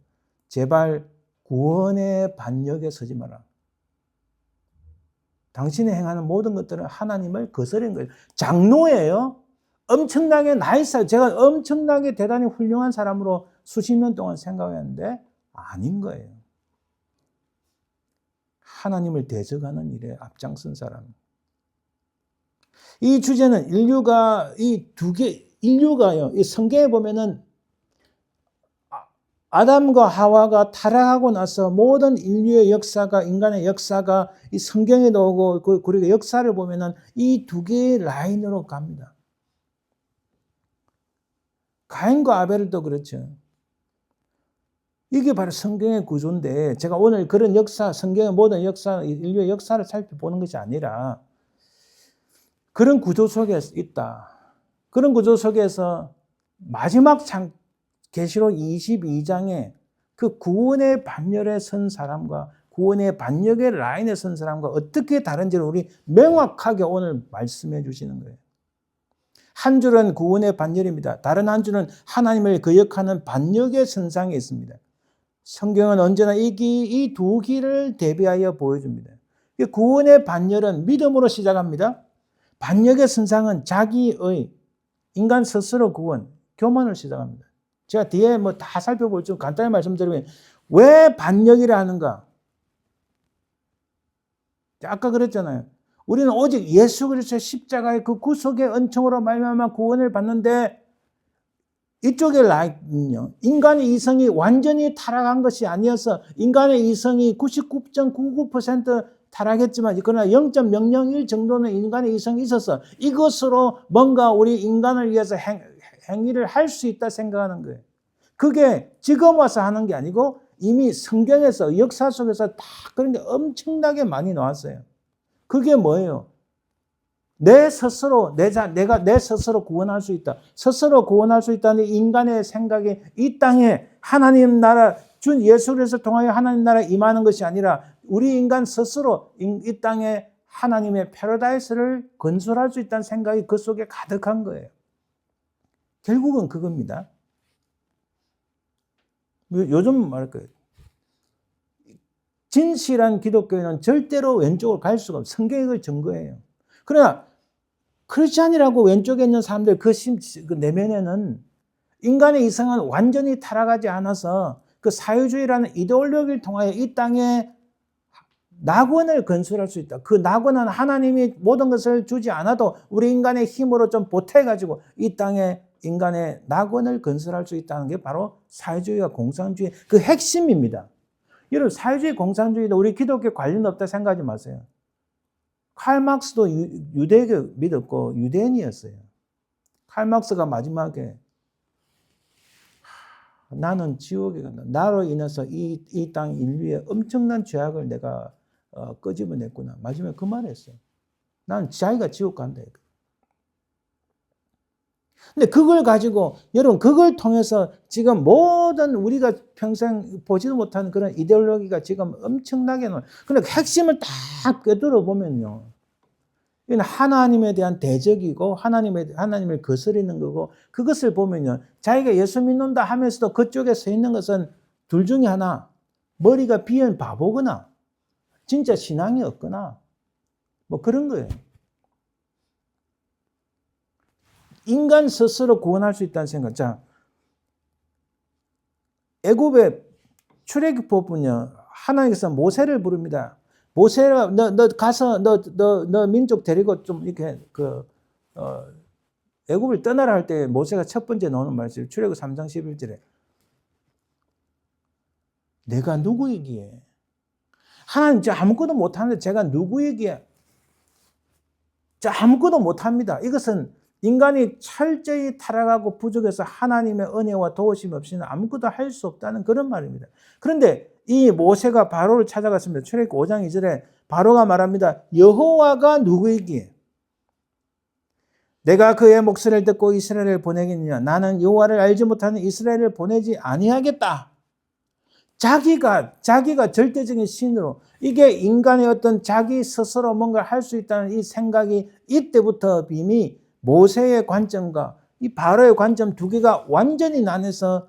Speaker 1: 제발 구원의 반역에 서지 마라. 당신이 행하는 모든 것들은 하나님을 거스른 거예요. 장로예요. 엄청나게 나이스, 제가 엄청나게 대단히 훌륭한 사람으로 수십 년 동안 생각했는데 아닌 거예요. 하나님을 대적하는 일에 앞장선 사람. 이 주제는 인류가 인류가요. 이 성경에 보면은 아담과 하와가 타락하고 나서 모든 인류의 역사가 인간의 역사가 이 성경에 나오고 그리고 역사를 보면은 이 두 개의 라인으로 갑니다. 가인과 아벨도 그렇죠. 이게 바로 성경의 구조인데 제가 오늘 그런 역사, 성경의 모든 역사, 인류의 역사를 살펴보는 것이 아니라 그런 구조 속에 있다. 그런 구조 속에서 마지막 계시록 22장에 그 구원의 반열에 선 사람과 구원의 반역의 라인에 선 사람과 어떻게 다른지를 우리 명확하게 오늘 말씀해 주시는 거예요. 한 줄은 구원의 반열입니다. 다른 한 줄은 하나님을 거역하는 반역의 선상에 있습니다. 성경은 언제나 이 두 길을 대비하여 보여줍니다. 구원의 반열은 믿음으로 시작합니다. 반역의 선상은 자기의 인간 스스로 구원, 교만을 시작합니다. 제가 뒤에 뭐 다 살펴볼 좀 간단히 말씀드리면 왜 반역이라 하는가? 아까 그랬잖아요. 우리는 오직 예수 그리스도의 십자가의 그 구속의 은총으로 말미암아 구원을 받는데 이쪽의 라인은요. 인간의 이성이 완전히 타락한 것이 아니어서 인간의 이성이 99.99% 타락했지만 그러나 0.001 정도는 인간의 이성이 있어서 이것으로 뭔가 우리 인간을 위해서 행위를 할 수 있다 생각하는 거예요. 그게 지금 와서 하는 게 아니고 이미 성경에서 역사 속에서 다 그런 게 엄청나게 많이 나왔어요. 그게 뭐예요? 내 스스로 내가 내 스스로 구원할 수 있다. 스스로 구원할 수 있다는 인간의 생각이 이 땅에 하나님 나라 준 예수 그리스도를 통하여 하나님 나라에 임하는 것이 아니라 우리 인간 스스로 이 땅에 하나님의 패러다이스를 건설할 수 있다는 생각이 그 속에 가득한 거예요. 결국은 그겁니다. 요즘 말할 거예요. 진실한 기독교인은 절대로 왼쪽으로 갈 수가 없어요. 성경이 그걸 증거해요. 그러나 크리스찬이라고 왼쪽에 있는 사람들 그 내면에는 인간의 이성은 완전히 타락하지 않아서 그 사회주의라는 이데올로기를 통하여 이 땅에 낙원을 건설할 수 있다. 그 낙원은 하나님이 모든 것을 주지 않아도 우리 인간의 힘으로 좀 보태가지고 이 땅에 인간의 낙원을 건설할 수 있다는 게 바로 사회주의와 공산주의 그 핵심입니다. 여러분 사회주의 공산주의도 우리 기독교 관련 없다 생각하지 마세요. 칼 막스도 유대교 믿었고 유대인이었어요. 칼 막스가 마지막에 나는 지옥에 간다. 나로 인해서 이 땅 인류의 엄청난 죄악을 내가 끄집어냈구나. 마지막에 그 말을 했어요. 나는 자기가 지옥 간다. 근데 그걸 가지고 여러분 그걸 통해서 지금 모든 우리가 평생 보지도 못한 그런 이데올로기가 지금 엄청나게 그런데 핵심을 딱 꿰뚫어 보면요. 이건 하나님에 대한 대적이고 하나님을 거스르는 거고 그것을 보면요. 자기가 예수 믿는다 하면서도 그쪽에 서 있는 것은 둘 중에 하나. 머리가 비은 바보거나 진짜 신앙이 없거나 뭐 그런 거예요. 인간 스스로 구원할 수 있다는 생각. 자, 애굽의 출애굽법은요, 하나님께서 모세를 부릅니다. 모세가 너 가서 너 민족 데리고 좀 이렇게 애굽을 떠나라 할 때 모세가 첫 번째 나오는 말씀, 출애굽 3장 11절에 내가 누구이기에? 하나님 저 아무것도 못하는데 제가 누구이기에? 저 아무것도 못합니다. 이것은 인간이 철저히 타락하고 부족해서 하나님의 은혜와 도우심 없이는 아무것도 할 수 없다는 그런 말입니다. 그런데 이 모세가 바로를 찾아갔습니다. 출애굽 5장 2절에 바로가 말합니다. 여호와가 누구이기에? 내가 그의 목소리를 듣고 이스라엘을 보내겠느냐? 나는 여호와를 알지 못하는 이스라엘을 보내지 아니하겠다. 자기가 절대적인 신으로, 이게 인간의 어떤 자기 스스로 뭔가를 할 수 있다는 이 생각이 이때부터 이미 모세의 관점과 이 바로의 관점 두 개가 완전히 나눠서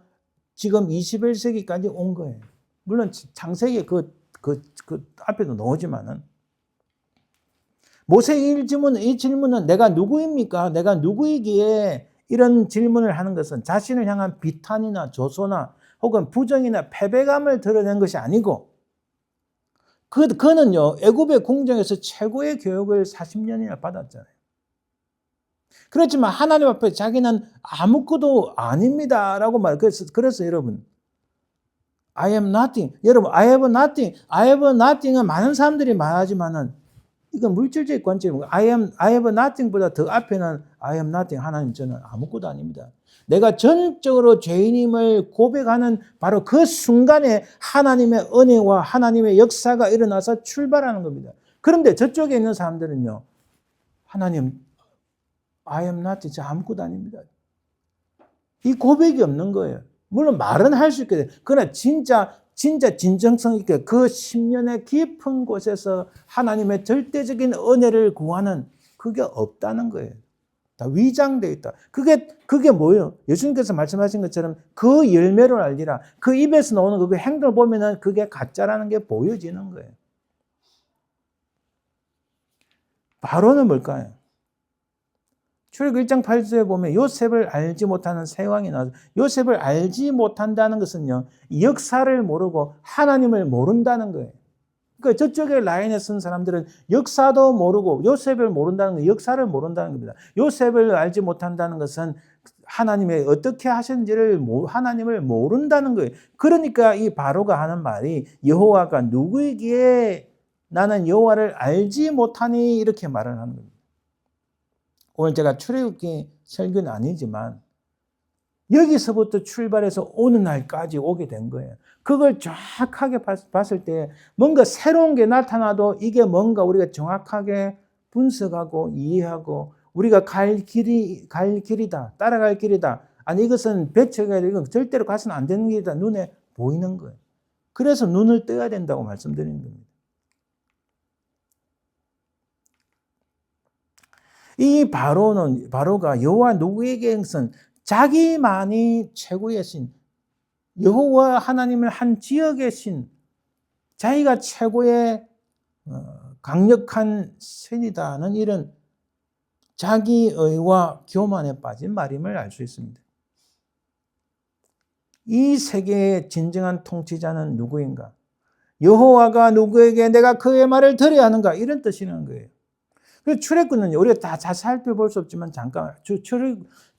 Speaker 1: 지금 21세기까지 온 거예요. 물론 창세기 그 앞에도 나오지만은 모세의 이 질문은 내가 누구입니까? 내가 누구이기에 이런 질문을 하는 것은 자신을 향한 비탄이나 조소나 혹은 부정이나 패배감을 드러낸 것이 아니고 그는요 애굽의 궁정에서 최고의 교육을 40년이나 받았잖아요. 그렇지만 하나님 앞에 자기는 아무것도 아닙니다라고 그래서 여러분 I am nothing. 여러분 I have nothing은 많은 사람들이 말하지만은 이건 물질적인 관점이고 I have nothing보다 더 앞에는 I am nothing. 하나님 저는 아무것도 아닙니다. 내가 전적으로 죄인임을 고백하는 바로 그 순간에 하나님의 은혜와 하나님의 역사가 일어나서 출발하는 겁니다. 그런데 저쪽에 있는 사람들은요. 하나님 I am nothing. 저 아무것도 아닙니다. 이 고백이 없는 거예요. 물론 말은 할 수 있거든요. 그러나 진짜 진정성 있게 그 10년의 깊은 곳에서 하나님의 절대적인 은혜를 구하는 그게 없다는 거예요. 다 위장되어 있다. 그게 뭐예요? 예수님께서 말씀하신 것처럼 그 열매를 알리라. 그 입에서 나오는 그 행동을 보면은 그게 가짜라는 게 보여지는 거예요. 바로는 뭘까요? 출애굽 1장 8절에 보면 요셉을 알지 못하는 새 왕이 나와서 요셉을 알지 못한다는 것은요. 역사를 모르고 하나님을 모른다는 거예요. 그러니까 저쪽에 라인에 쓴 사람들은 역사도 모르고 요셉을 모른다는 거, 역사를 모른다는 겁니다. 요셉을 알지 못한다는 것은 하나님의 어떻게 하셨는지를 하나님을 모른다는 거예요. 그러니까 이 바로가 하는 말이 여호와가 누구이기에 나는 여호와를 알지 못하니 이렇게 말을 하는 겁니다. 오늘 제가 출애굽기 설교는 아니지만 여기서부터 출발해서 오는 날까지 오게 된 거예요. 그걸 정확하게 봤을 때 뭔가 새로운 게 나타나도 이게 뭔가 우리가 정확하게 분석하고 이해하고 우리가 갈 길이다. 따라갈 길이다. 아니 이것은 배척해야 되고 이건 절대로 가서는 안 되는 길이다. 눈에 보이는 거예요. 그래서 눈을 떠야 된다고 말씀드리는 겁니다. 이 바로가 여호와 누구에게선 자기만이 최고의 신, 여호와 하나님을 한 지역의 신, 자기가 최고의 강력한 신이다는 이런 자기의와 교만에 빠진 말임을 알 수 있습니다. 이 세계의 진정한 통치자는 누구인가? 여호와가 누구에게 내가 그의 말을 들어야 하는가? 이런 뜻이라는 거예요. 그래서 출애굽은요, 우리가 다 자세히 살펴볼 수 없지만 잠깐,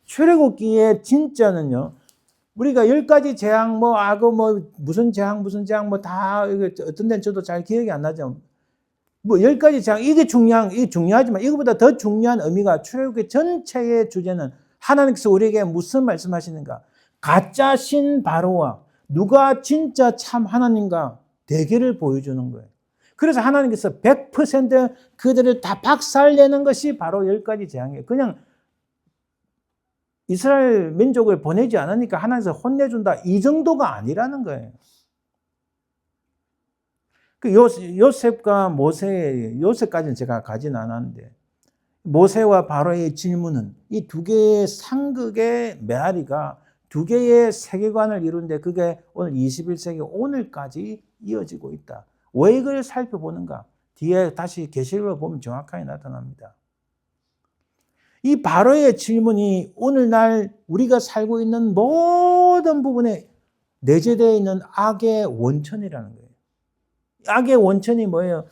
Speaker 1: 출애굽기의 진짜는요, 우리가 10가지 재앙, 무슨 재앙, 다, 어떤 데는 저도 잘 기억이 안 나죠. 10가지 재앙, 이게 중요하지만 이거보다 더 중요한 의미가 출애굽기 전체의 주제는 하나님께서 우리에게 무슨 말씀하시는가? 가짜 신 바로와 누가 진짜 참 하나님과 대결을 보여주는 거예요. 그래서 하나님께서 100% 그들을 다 박살내는 것이 바로 10가지 재앙이에요. 그냥 이스라엘 민족을 보내지 않으니까 하나님께서 혼내준다. 이 정도가 아니라는 거예요. 그 요셉과 요셉까지는 제가 가진 않았는데, 모세와 바로의 질문은 이 두 개의 상극의 메아리가 두 개의 세계관을 이루는데 그게 오늘 21세기 오늘까지 이어지고 있다. 왜 이걸 살펴보는가? 뒤에 다시 계시록을 보면 정확하게 나타납니다. 이 바로의 질문이 오늘날 우리가 살고 있는 모든 부분에 내재되어 있는 악의 원천이라는 거예요. 악의 원천이 뭐예요?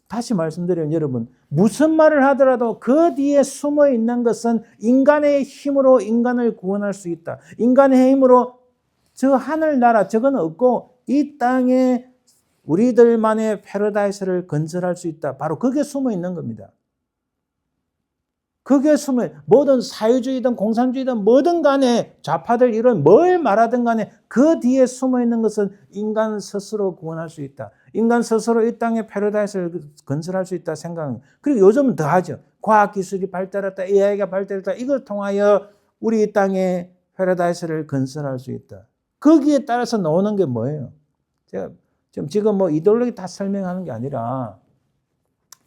Speaker 1: 다시 말씀드려요, 여러분. 무슨 말을 하더라도 그 뒤에 숨어 있는 것은 인간의 힘으로 인간을 구원할 수 있다. 인간의 힘으로 저 하늘나라 저건 없고 이 땅에 우리들만의 패러다이스를 건설할 수 있다. 바로 그게 숨어 있는 겁니다. 그게 숨어 뭐든 사회주의든 공산주의든 뭐든 간에 좌파들 이런 뭘 말하든 간에 그 뒤에 숨어 있는 것은 인간 스스로 구원할 수 있다. 인간 스스로 이 땅에 패러다이스를 건설할 수 있다 생각합니다. 그리고 요즘은 더 하죠. 과학기술이 발달했다. AI가 발달했다. 이걸 통하여 우리 이 땅에 패러다이스를 건설할 수 있다. 거기에 따라서 나오는 게 뭐예요? 제가 지금 뭐 이데올로기 다 설명하는 게 아니라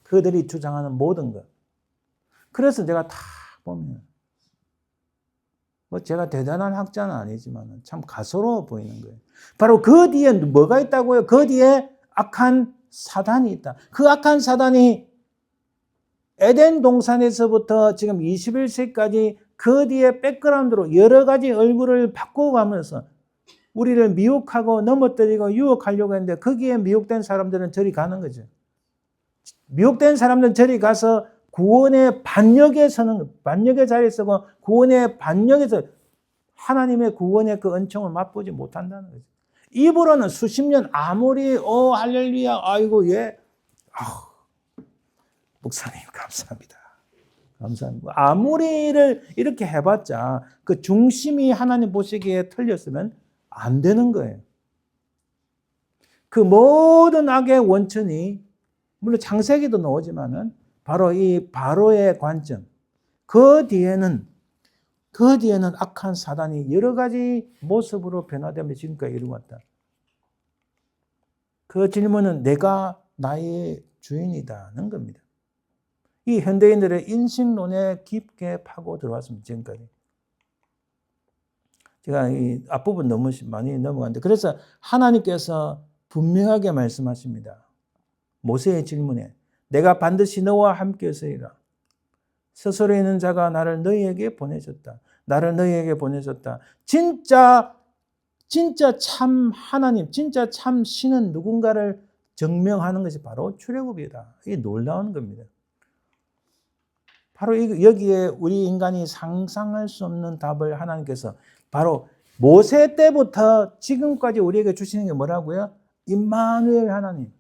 Speaker 1: 그들이 주장하는 모든 것. 그래서 제가 다 보면 뭐 제가 대단한 학자는 아니지만 참 가소로워 보이는 거예요. 바로 그 뒤에 뭐가 있다고요? 그 뒤에 악한 사단이 있다. 그 악한 사단이 에덴 동산에서부터 지금 21세기까지 그 뒤에 백그라운드로 여러 가지 얼굴을 바꿔가면서 우리를 미혹하고 넘어뜨리고 유혹하려고 했는데 거기에 미혹된 사람들은 저리 가는 거죠. 미혹된 사람들은 저리 가서 구원의 반역에 서는, 반역의 자리에 서고 구원의 반역에서 하나님의 구원의 그 은총을 맛보지 못한다는 거죠. 입으로는 수십 년 아무리 할렐루야 아이고 예 목사님 감사합니다. 감사합니다. 아무리를 이렇게 해봤자 그 중심이 하나님 보시기에 틀렸으면 안 되는 거예요. 그 모든 악의 원천이 물론 창세기도 나오지만은 바로 이 바로의 관점, 그 뒤에는 악한 사단이 여러 가지 모습으로 변화되며 지금까지 이루어왔다. 그 질문은 내가 나의 주인이다는 겁니다. 이 현대인들의 인식론에 깊게 파고 들어왔습니다. 지금까지. 제가 이 앞부분 너무 많이 넘어갔는데 그래서 하나님께서 분명하게 말씀하십니다. 모세의 질문에 내가 반드시 너와 함께 서리라. 스스로 있는 자가 나를 너희에게 보내줬다. 나를 너희에게 보내줬다. 진짜 참 하나님, 진짜 참 신은 누군가를 증명하는 것이 바로 출애굽이다. 이게 놀라운 겁니다. 바로 여기에 우리 인간이 상상할 수 없는 답을 하나님께서 바로 모세 때부터 지금까지 우리에게 주시는 게 뭐라고요? 임마누엘 하나님.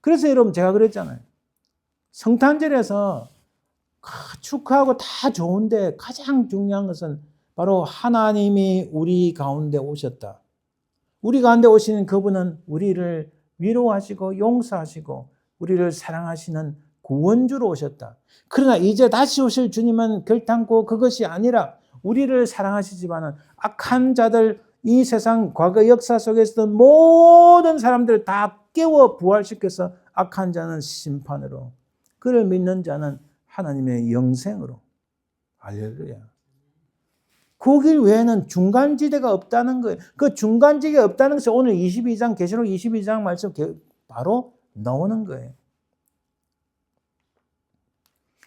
Speaker 1: 그래서 여러분 제가 그랬잖아요. 성탄절에서 축하하고 다 좋은데 가장 중요한 것은 바로 하나님이 우리 가운데 오셨다. 우리 가운데 오시는 그분은 우리를 위로하시고 용서하시고 우리를 사랑하시는 구원주로 오셨다. 그러나 이제 다시 오실 주님은 결단코 그것이 아니라 우리를 사랑하시지만은 악한 자들, 이 세상 과거 역사 속에 있었던 모든 사람들을 다 깨워 부활시켜서 악한 자는 심판으로, 그를 믿는 자는 하나님의 영생으로. 할렐루야. 그 길 외에는 중간지대가 없다는 거예요. 그 중간지대가 없다는 것이 오늘 22장, 계시록 22장 말씀 바로 나오는 거예요.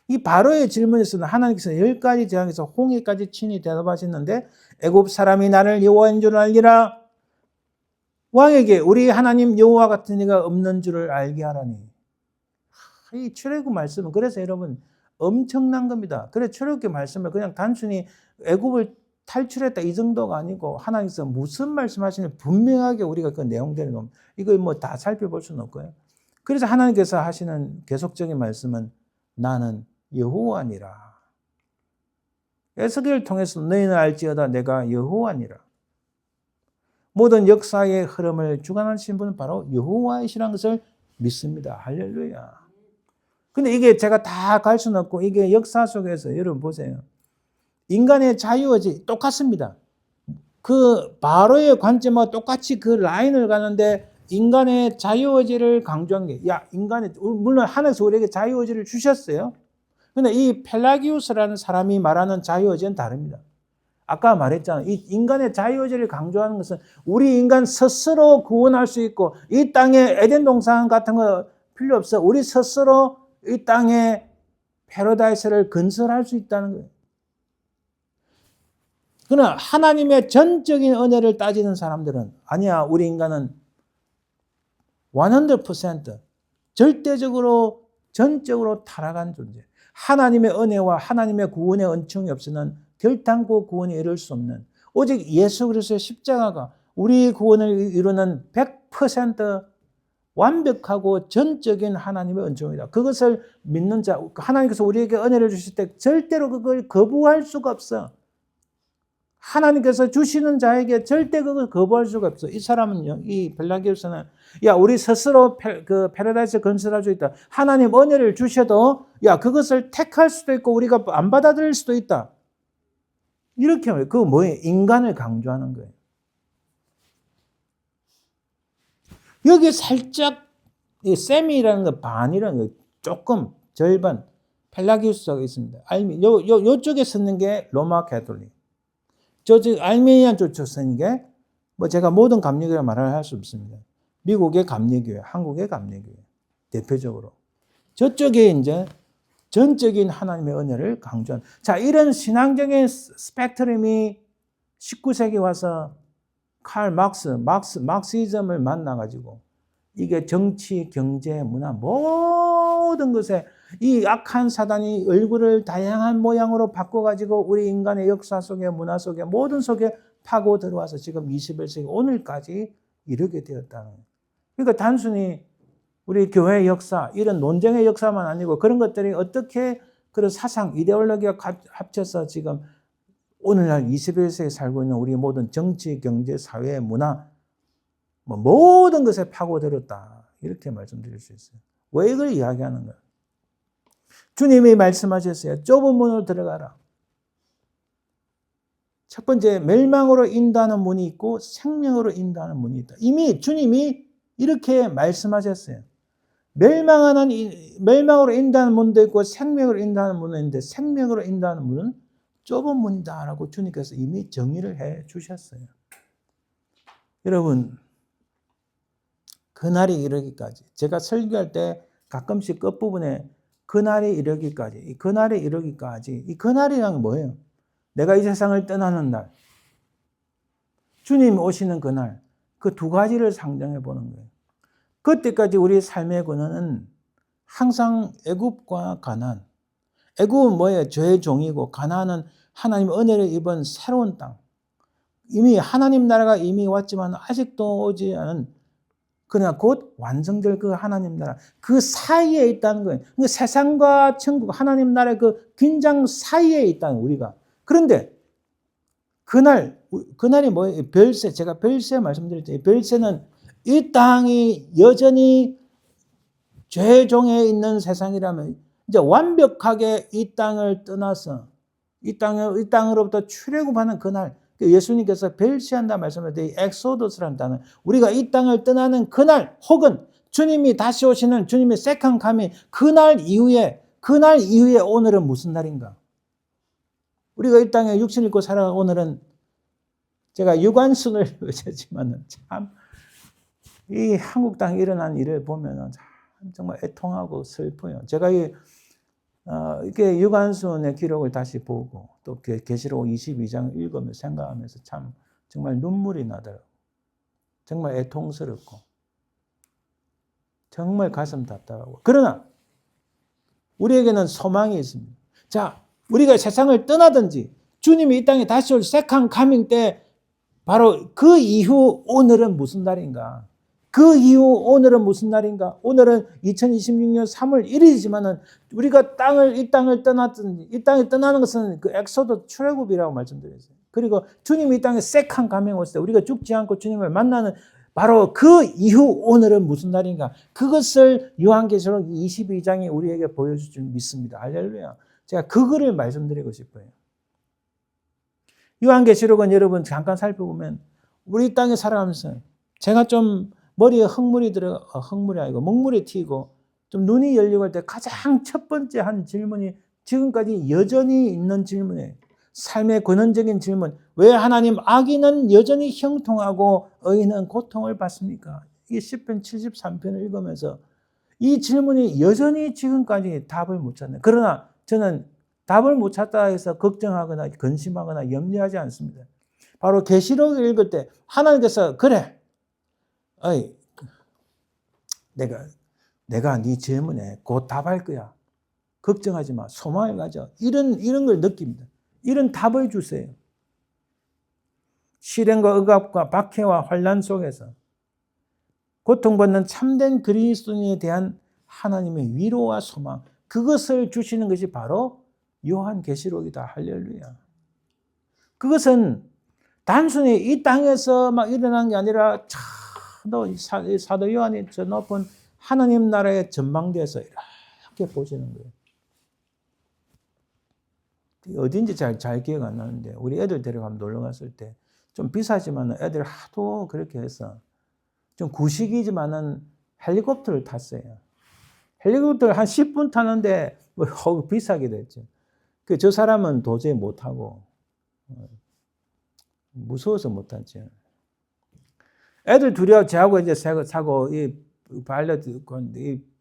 Speaker 1: 이 바로의 질문에서는 하나님께서 10가지 재앙에서 홍해까지 친히 대답하셨는데 애굽 사람이 나를 여호와인 줄 알리라. 왕에게 우리 하나님 여호와 같은 이가 없는 줄을 알게 하라니. 이 출애굽 말씀은 그래서 여러분 엄청난 겁니다. 그래서 출애굽 말씀을 그냥 단순히 애굽을 탈출했다 이 정도가 아니고 하나님께서 무슨 말씀하시는지 분명하게 우리가 그 내용들을 겁니다. 이거 뭐 다 살펴볼 수는 없고요. 그래서 하나님께서 하시는 계속적인 말씀은 나는 여호와니라. 에스겔을 통해서 너희는 알지어다 내가 여호와니라. 모든 역사의 흐름을 주관하신 분은 바로 여호와이시라는 것을 믿습니다. 할렐루야. 근데 이게 제가 다 갈 수는 없고 이게 역사 속에서 여러분 보세요. 인간의 자유의지 똑같습니다. 그 바로의 관점과 똑같이 그 라인을 가는데 인간의 자유의지를 강조한 게, 인간의, 물론 하나님께서 우리에게 자유의지를 주셨어요. 근데 이 펠라기우스라는 사람이 말하는 자유의지는 다릅니다. 아까 말했잖아요. 이 인간의 자유의지를 강조하는 것은 우리 인간 스스로 구원할 수 있고 이 땅에 에덴 동산 같은 거 필요 없어. 우리 스스로 이 땅에 패러다이스를 건설할 수 있다는 거예요. 그러나 하나님의 전적인 은혜를 따지는 사람들은 아니야. 우리 인간은 100% 절대적으로 전적으로 타락한 존재. 하나님의 은혜와 하나님의 구원의 은총이 없으면 결단코 구원에 이를 수 없는 오직 예수 그리스도의 십자가가 우리 구원을 이루는 100% 완벽하고 전적인 하나님의 은총이다. 그것을 믿는 자, 하나님께서 우리에게 은혜를 주실 때 절대로 그걸 거부할 수가 없어. 하나님께서 주시는 자에게 절대 그걸 거부할 수가 없어. 이 사람은요, 이 벨라기우스는 야, 우리 스스로 그 패러다이스 건설할 수 있다. 하나님 은혜를 주셔도 야, 그것을 택할 수도 있고 우리가 안 받아들일 수도 있다. 이렇게 하면 그거 뭐예요? 인간을 강조하는 거예요. 여기 살짝 이 세미라는 거 반이라는 거 조금 절반 펠라기우스가 있습니다. 요쪽에 쓰는 게 로마 가톨릭. 저쪽 알메니안 쪽에 쓰는 게 뭐 제가 모든 감리교회 말을 할 수 없습니다. 미국의 감리교회, 한국의 감리교회 대표적으로 저쪽에 이제 전적인 하나님의 은혜를 강조한. 자, 이런 신앙적인 스펙트럼이 19세기 와서 칼 막시즘을 만나가지고 이게 정치, 경제, 문화 모든 것에 이 악한 사단이 얼굴을 다양한 모양으로 바꿔가지고 우리 인간의 역사 속에 문화 속에 모든 속에 파고 들어와서 지금 21세기 오늘까지 이르게 되었다는 거예요. 그러니까 단순히 우리 교회의 역사, 이런 논쟁의 역사만 아니고 그런 것들이 어떻게 그런 사상, 이데올로기가 합쳐서 지금 오늘날 21세기에 살고 있는 우리 모든 정치, 경제, 사회, 문화 모든 것에 파고들었다. 이렇게 말씀드릴 수 있어요. 왜 이걸 이야기하는 거예요? 주님이 말씀하셨어요. 좁은 문으로 들어가라. 첫 번째, 멸망으로 인도하는 문이 있고 생명으로 인도하는 문이 있다. 이미 주님이 이렇게 말씀하셨어요. 멸망으로 인도하는 문도 있고 생명으로 인도하는 문도 있는데 생명으로 인도하는 문은 좁은 문이다라고 주님께서 이미 정의를 해 주셨어요. 여러분, 그날이 이르기까지 제가 설교할 때 가끔씩 끝부분에 그날이 이르기까지 이 그날이 이르기까지 이 그날이란 게 뭐예요? 내가 이 세상을 떠나는 날, 주님 오시는 그날, 그 두 가지를 상정해 보는 거예요. 그때까지 우리 삶의 근원은 항상 애굽과 가나안. 애굽은 뭐예요? 죄의 종이고 가나안은 하나님 은혜를 입은 새로운 땅. 이미 하나님 나라가 이미 왔지만 아직도 오지 않은 그러나 곧 완성될 그 하나님 나라 그 사이에 있다는 거예요. 그 세상과 천국 하나님 나라의 그 긴장 사이에 있다는 우리가. 그런데 그날이 뭐예요? 별세. 제가 별세 말씀드렸죠. 별세는 이 땅이 여전히 죄종에 있는 세상이라면 이제 완벽하게 이 땅을 떠나서 이 땅으로부터 출애굽하는 그날 예수님께서 별세한다 말씀을 때 엑소더스라는 단어 우리가 이 땅을 떠나는 그날 혹은 주님이 다시 오시는 주님의 세컨 카밍 그날 이후에 오늘은 무슨 날인가? 우리가 이 땅에 육신 입고 살아간 오늘은 제가 유관순을 외쳤지만 참 이 한국 땅에 일어난 일을 보면 정말 애통하고 슬퍼요. 제가 이렇게 유관순의 기록을 다시 보고 또 계시록 22장 읽으면서 생각하면서 참 정말 눈물이 나더라고요. 정말 애통스럽고 정말 가슴 답답하고 그러나 우리에게는 소망이 있습니다. 자, 우리가 세상을 떠나든지 주님이 이 땅에 다시 올 세컨 카밍 때 바로 그 이후 오늘은 무슨 날인가? 그 이후 오늘은 무슨 날인가? 오늘은 2026년 3월 1일이지만은 우리가 이 땅을 떠났든지 이 땅에 떠나는 것은 그 엑소더 출애굽이라고 말씀드렸어요. 그리고 주님이 이 땅에 세컨 카밍 오실 때 우리가 죽지 않고 주님을 만나는 바로 그 이후 오늘은 무슨 날인가? 그것을 요한계시록 22장이 우리에게 보여줄 줄 믿습니다. 할렐루야. 제가 그거를 말씀드리고 싶어요. 요한계시록은 여러분 잠깐 살펴보면 우리 땅에 살아가면서 제가 좀 머리에 흙물이 아니고 먹물이 튀고 좀 눈이 열리고 할 때 가장 첫 번째 한 질문이 지금까지 여전히 있는 질문이에요. 삶의 근원적인 질문. 왜 하나님 악인은 여전히 형통하고 의인은 고통을 받습니까? 이 시편 73편을 읽으면서 이 질문이 여전히 지금까지 답을 못 찾네요. 그러나 저는 답을 못 찾다 해서 걱정하거나 근심하거나 염려하지 않습니다. 바로 계시록을 읽을 때 하나님께서 그래, 어이, 내가 네 질문에 곧 답할 거야. 걱정하지 마. 소망을 가져. 이런 걸 느낍니다. 이런 답을 주세요. 시련과 억압과 박해와 환난 속에서 고통받는 참된 그리스도인에 대한 하나님의 위로와 소망, 그것을 주시는 것이 바로 요한계시록이다. 할렐루야. 그것은 단순히 이 땅에서 막 일어난 게 아니라 사도 요한이 저 높은 하나님 나라의 전망대에서 이렇게 보시는 거예요. 어딘지 잘 기억 안 나는데 우리 애들 데려가면 놀러 갔을 때 좀 비싸지만 애들 하도 그렇게 해서 좀 구식이지만은 헬리콥터를 탔어요. 헬리콥터를 한 10분 타는데 뭐 비싸게 됐죠. 저 사람은 도저히 못 타고 무서워서 못 탔죠. 애들 둘이 저하고 이제 사고 이 파일럿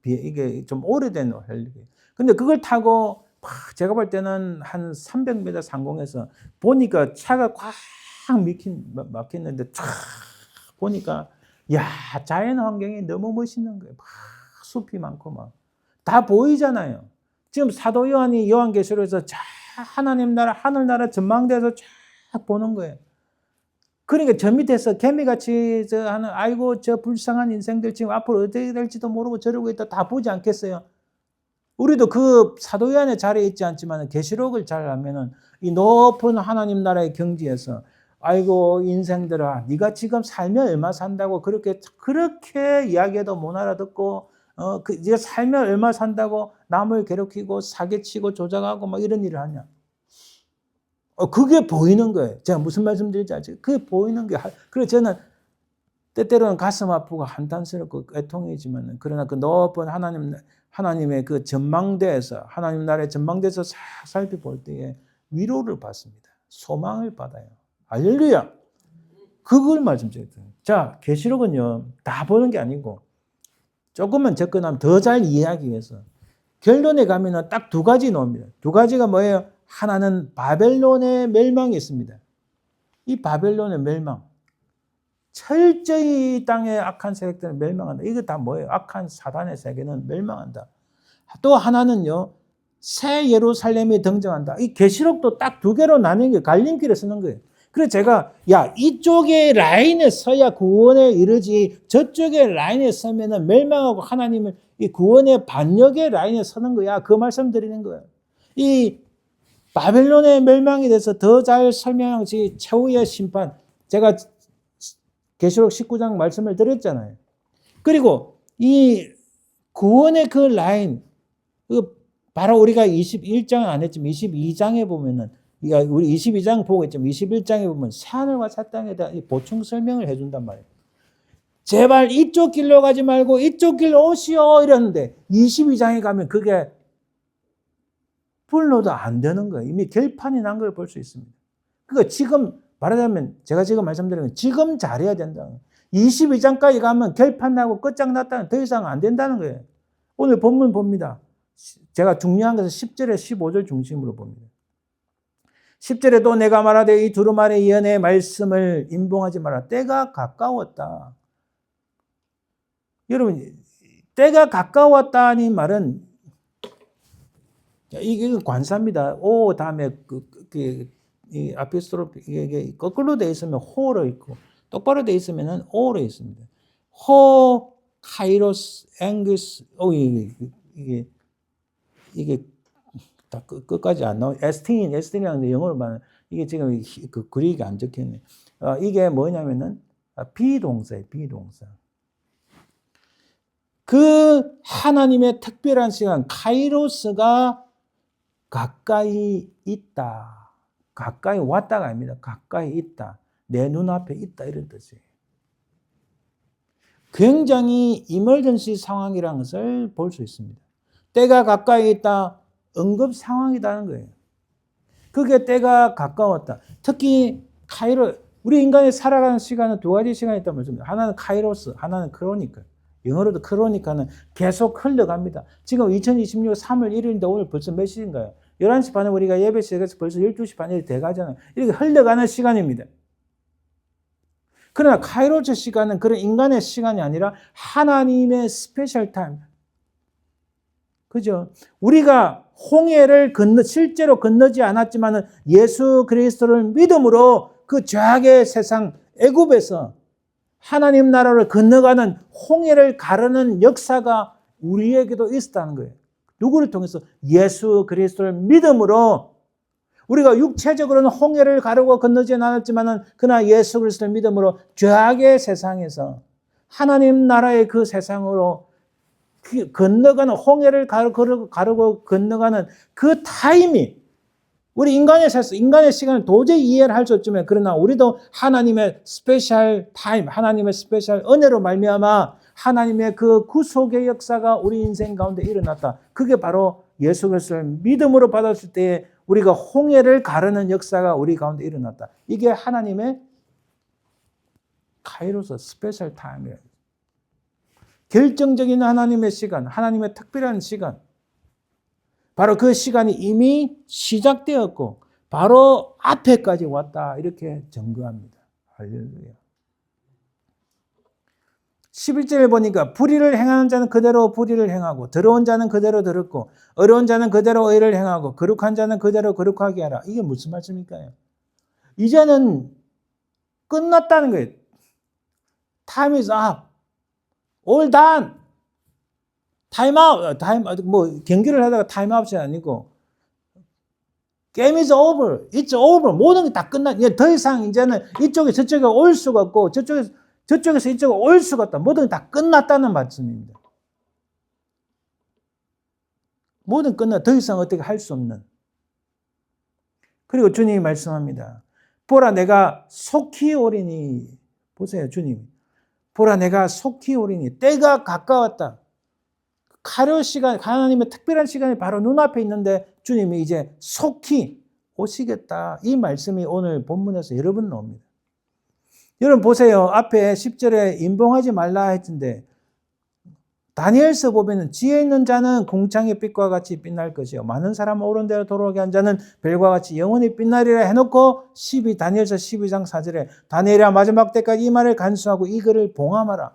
Speaker 1: 이게 좀 오래된 헬리콥터. 근데 그걸 타고 제가 볼 때는 한 300m 상공에서 보니까 차가 꽉 막혔는데 쫙 보니까 야, 자연 환경이 너무 멋있는 거예요. 막 숲이 많고 막 다 보이잖아요. 지금 사도 요한이 요한계시록에서 하나님 나라 하늘나라 전망대에서 쫙 보는 거예요. 그러니까 저 밑에서 개미같이 하는 아이고 저 불쌍한 인생들 지금 앞으로 어떻게 될지도 모르고 저러고 있다 다 보지 않겠어요? 우리도 그 사도 요한의 자리에 있지 않지만 계시록을 잘 알면은 이 높은 하나님 나라의 경지에서 아이고 인생들아 네가 지금 살면 얼마 산다고 그렇게 이야기해도 못 알아듣고 네가 살면 얼마 산다고 남을 괴롭히고 사기치고 조작하고 막 이런 일을 하냐. 그게 보이는 거예요. 제가 무슨 말씀 드릴지 알죠? 그게 보이는 게. 그래서 저는 때때로는 가슴 아프고 한탄스럽고 애통이지만 그러나 그 높은 하나님의 그 전망대에서 하나님 나라의 전망대에서 살펴볼 때에 위로를 받습니다. 소망을 받아요. 할렐루야. 그걸 말씀드렸어요. 자, 계시록은요 다 보는 게 아니고 조금만 접근하면 더 잘 이해하기 위해서 결론에 가면은 딱 두 가지 나옵니다. 두 가지가 뭐예요? 하나는 바벨론의 멸망이 있습니다. 이 바벨론의 멸망. 철저히 이 땅의 악한 세력들은 멸망한다. 이거 다 뭐예요? 악한 사단의 세계는 멸망한다. 또 하나는요. 새 예루살렘이 등장한다. 이 계시록도 딱 두 개로 나뉘는 게 갈림길에 쓰는 거예요. 그래서 제가 이쪽의 라인에 서야 구원에 이르지 저쪽의 라인에 서면은 멸망하고 하나님을 이 구원의 반역의 라인에 서는 거야. 그 말씀 드리는 거예요. 이 바벨론의 멸망에 대해서 더 잘 설명한 것이 최후의 심판. 제가 계시록 19장 말씀을 드렸잖아요. 그리고 이 구원의 그 라인, 바로 우리가 21장 안 했지만 22장에 보면은 우리 22장 보고 있지만 21장에 보면 새하늘과 새 땅에 대한 보충 설명을 해준단 말이에요. 제발 이쪽 길로 가지 말고 이쪽 길로 오시오 이러는데 22장에 가면 그게 불러도 안 되는 거예요. 이미 결판이 난 걸 볼 수 있습니다. 그러니까 지금 말하자면 제가 지금 말씀드리는 건 지금 잘해야 된다. 22장까지 가면 결판 나고 끝장났다는 더 이상 안 된다는 거예요. 오늘 본문 봅니다. 제가 중요한 것은 10절에 15절 중심으로 봅니다. 10절에 또 내가 말하되 이 두루마리 예언의 말씀을 임봉하지 마라. 때가 가까웠다. 여러분 때가 가까웠다는 말은 이게 관사입니다. 오 다음에 이 아피스트로피 이게 거꾸로 돼 있으면 호로 있고 똑바로 돼 있으면은 오로 있습니다. 호 카이로스 앵구스 이게 다 끝까지 안 나와. 에스틴이라는 영어로 말하는 이게 지금 그 그릭이 안 적혀있네. 이게 뭐냐면은 비동사예요. 비동사. 그 하나님의 특별한 시간 카이로스가 가까이 있다. 가까이 왔다가 아닙니다. 가까이 있다. 내 눈앞에 있다 이런 뜻이에요. 굉장히 이머전시 상황이라는 것을 볼 수 있습니다. 때가 가까이 있다. 응급 상황이라는 거예요. 그게 때가 가까웠다. 특히 우리 인간이 살아가는 시간은 두 가지 시간이 있다는 말씀입니다. 하나는 카이로스, 하나는 크로니카. 영어로도 크로니카는 계속 흘러갑니다. 지금 2026년 3월 1일인데 오늘 벌써 몇 시인가요? 11시 반에 우리가 예배 시작해서 벌써 12시 반이 돼가잖아요. 이렇게 흘러가는 시간입니다. 그러나 카이로스 시간은 그런 인간의 시간이 아니라 하나님의 스페셜 타임. 그죠? 우리가 홍해를 실제로 건너지 않았지만 예수 그리스도를 믿음으로 그 죄악의 세상 애굽에서 하나님 나라를 건너가는 홍해를 가르는 역사가 우리에게도 있었다는 거예요. 누구를 통해서? 예수 그리스도를 믿음으로 우리가 육체적으로는 홍해를 가르고 건너지 않았지만 그러나 예수 그리스도를 믿음으로 죄악의 세상에서 하나님 나라의 그 세상으로 건너가는 홍해를 가르고 건너가는 그 타임이 우리 인간의 시간을 도저히 이해를 할 수 없지만 그러나 우리도 하나님의 스페셜 타임, 하나님의 스페셜 은혜로 말미암아 하나님의 그 구속의 역사가 우리 인생 가운데 일어났다. 그게 바로 예수 그리스도를 믿음으로 받았을 때에 우리가 홍해를 가르는 역사가 우리 가운데 일어났다. 이게 하나님의 카이로스 스페셜 타임이에요. 결정적인 하나님의 시간, 하나님의 특별한 시간. 바로 그 시간이 이미 시작되었고 바로 앞에까지 왔다. 이렇게 증거합니다. 할렐루야. 11절에 보니까 불의를 행하는 자는 그대로 불의를 행하고 더러운 자는 그대로 더럽고 어려운 자는 그대로 의를 행하고 거룩한 자는 그대로 거룩하게 하라. 이게 무슨 말씀일까요? 이제는 끝났다는 거예요. Time is up. All done. Time out. 뭐 경기를 하다가 time out이 아니고 Game is over. It's over. 모든 게 다 끝났. 더 이상 이제는 이쪽에 저쪽에 올 수가 없고 저쪽에서 이쪽으로 올 수가 없다. 모든 게 다 끝났다는 말씀입니다. 모든 끝나 더 이상 어떻게 할 수 없는. 그리고 주님이 말씀합니다. 보라 내가 속히 오리니. 보세요 주님. 보라 내가 속히 오리니. 때가 가까웠다. 카이로 시간, 하나님의 특별한 시간이 바로 눈앞에 있는데 주님이 이제 속히 오시겠다. 이 말씀이 오늘 본문에서 여러 번 나옵니다. 여러분 보세요. 앞에 10절에 인봉하지 말라 했는데 다니엘서 보면 지혜 있는 자는 궁창의 빛과 같이 빛날 것이요 많은 사람은 옳은 대로 돌아오게 한 자는 별과 같이 영원히 빛나리라 해놓고 다니엘서 12장 4절에 다니엘아 마지막 때까지 이 말을 간수하고 이 글을 봉함하라.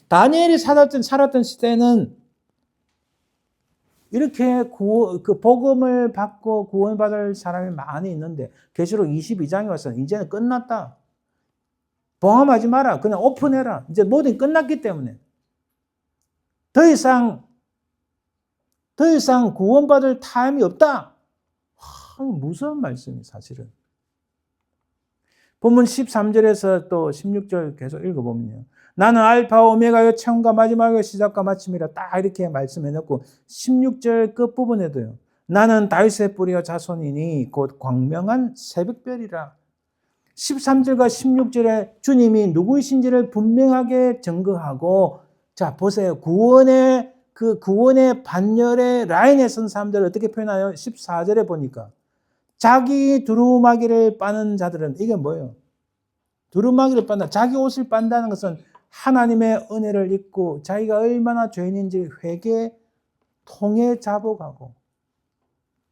Speaker 1: 다니엘이 살았던 시대는 이렇게 그 복음을 받고 구원받을 사람이 많이 있는데 계시록 22장에 와서 이제는 끝났다. 봉함하지 마라. 그냥 오픈해라. 이제 모든 게 끝났기 때문에. 더 이상 구원받을 타임이 없다. 무서운 말씀이 사실은. 본문 13절에서 또 16절 계속 읽어보면요. 나는 알파와 오메가요 처음과 마지막의 시작과 마침이라 딱 이렇게 말씀해놓고 16절 끝부분에도요. 나는 다윗의 뿌리와 자손이니 곧 광명한 새벽별이라. 13절과 16절에 주님이 누구이신지를 분명하게 증거하고 자 보세요. 구원의 반열의 라인에 선 사람들을 어떻게 표현하요? 14절에 보니까 자기 두루마기를 빠는 자들은 이게 뭐예요? 두루마기를 빤다. 자기 옷을 빤다는 것은 하나님의 은혜를 잊고 자기가 얼마나 죄인인지 회개 통해 자복하고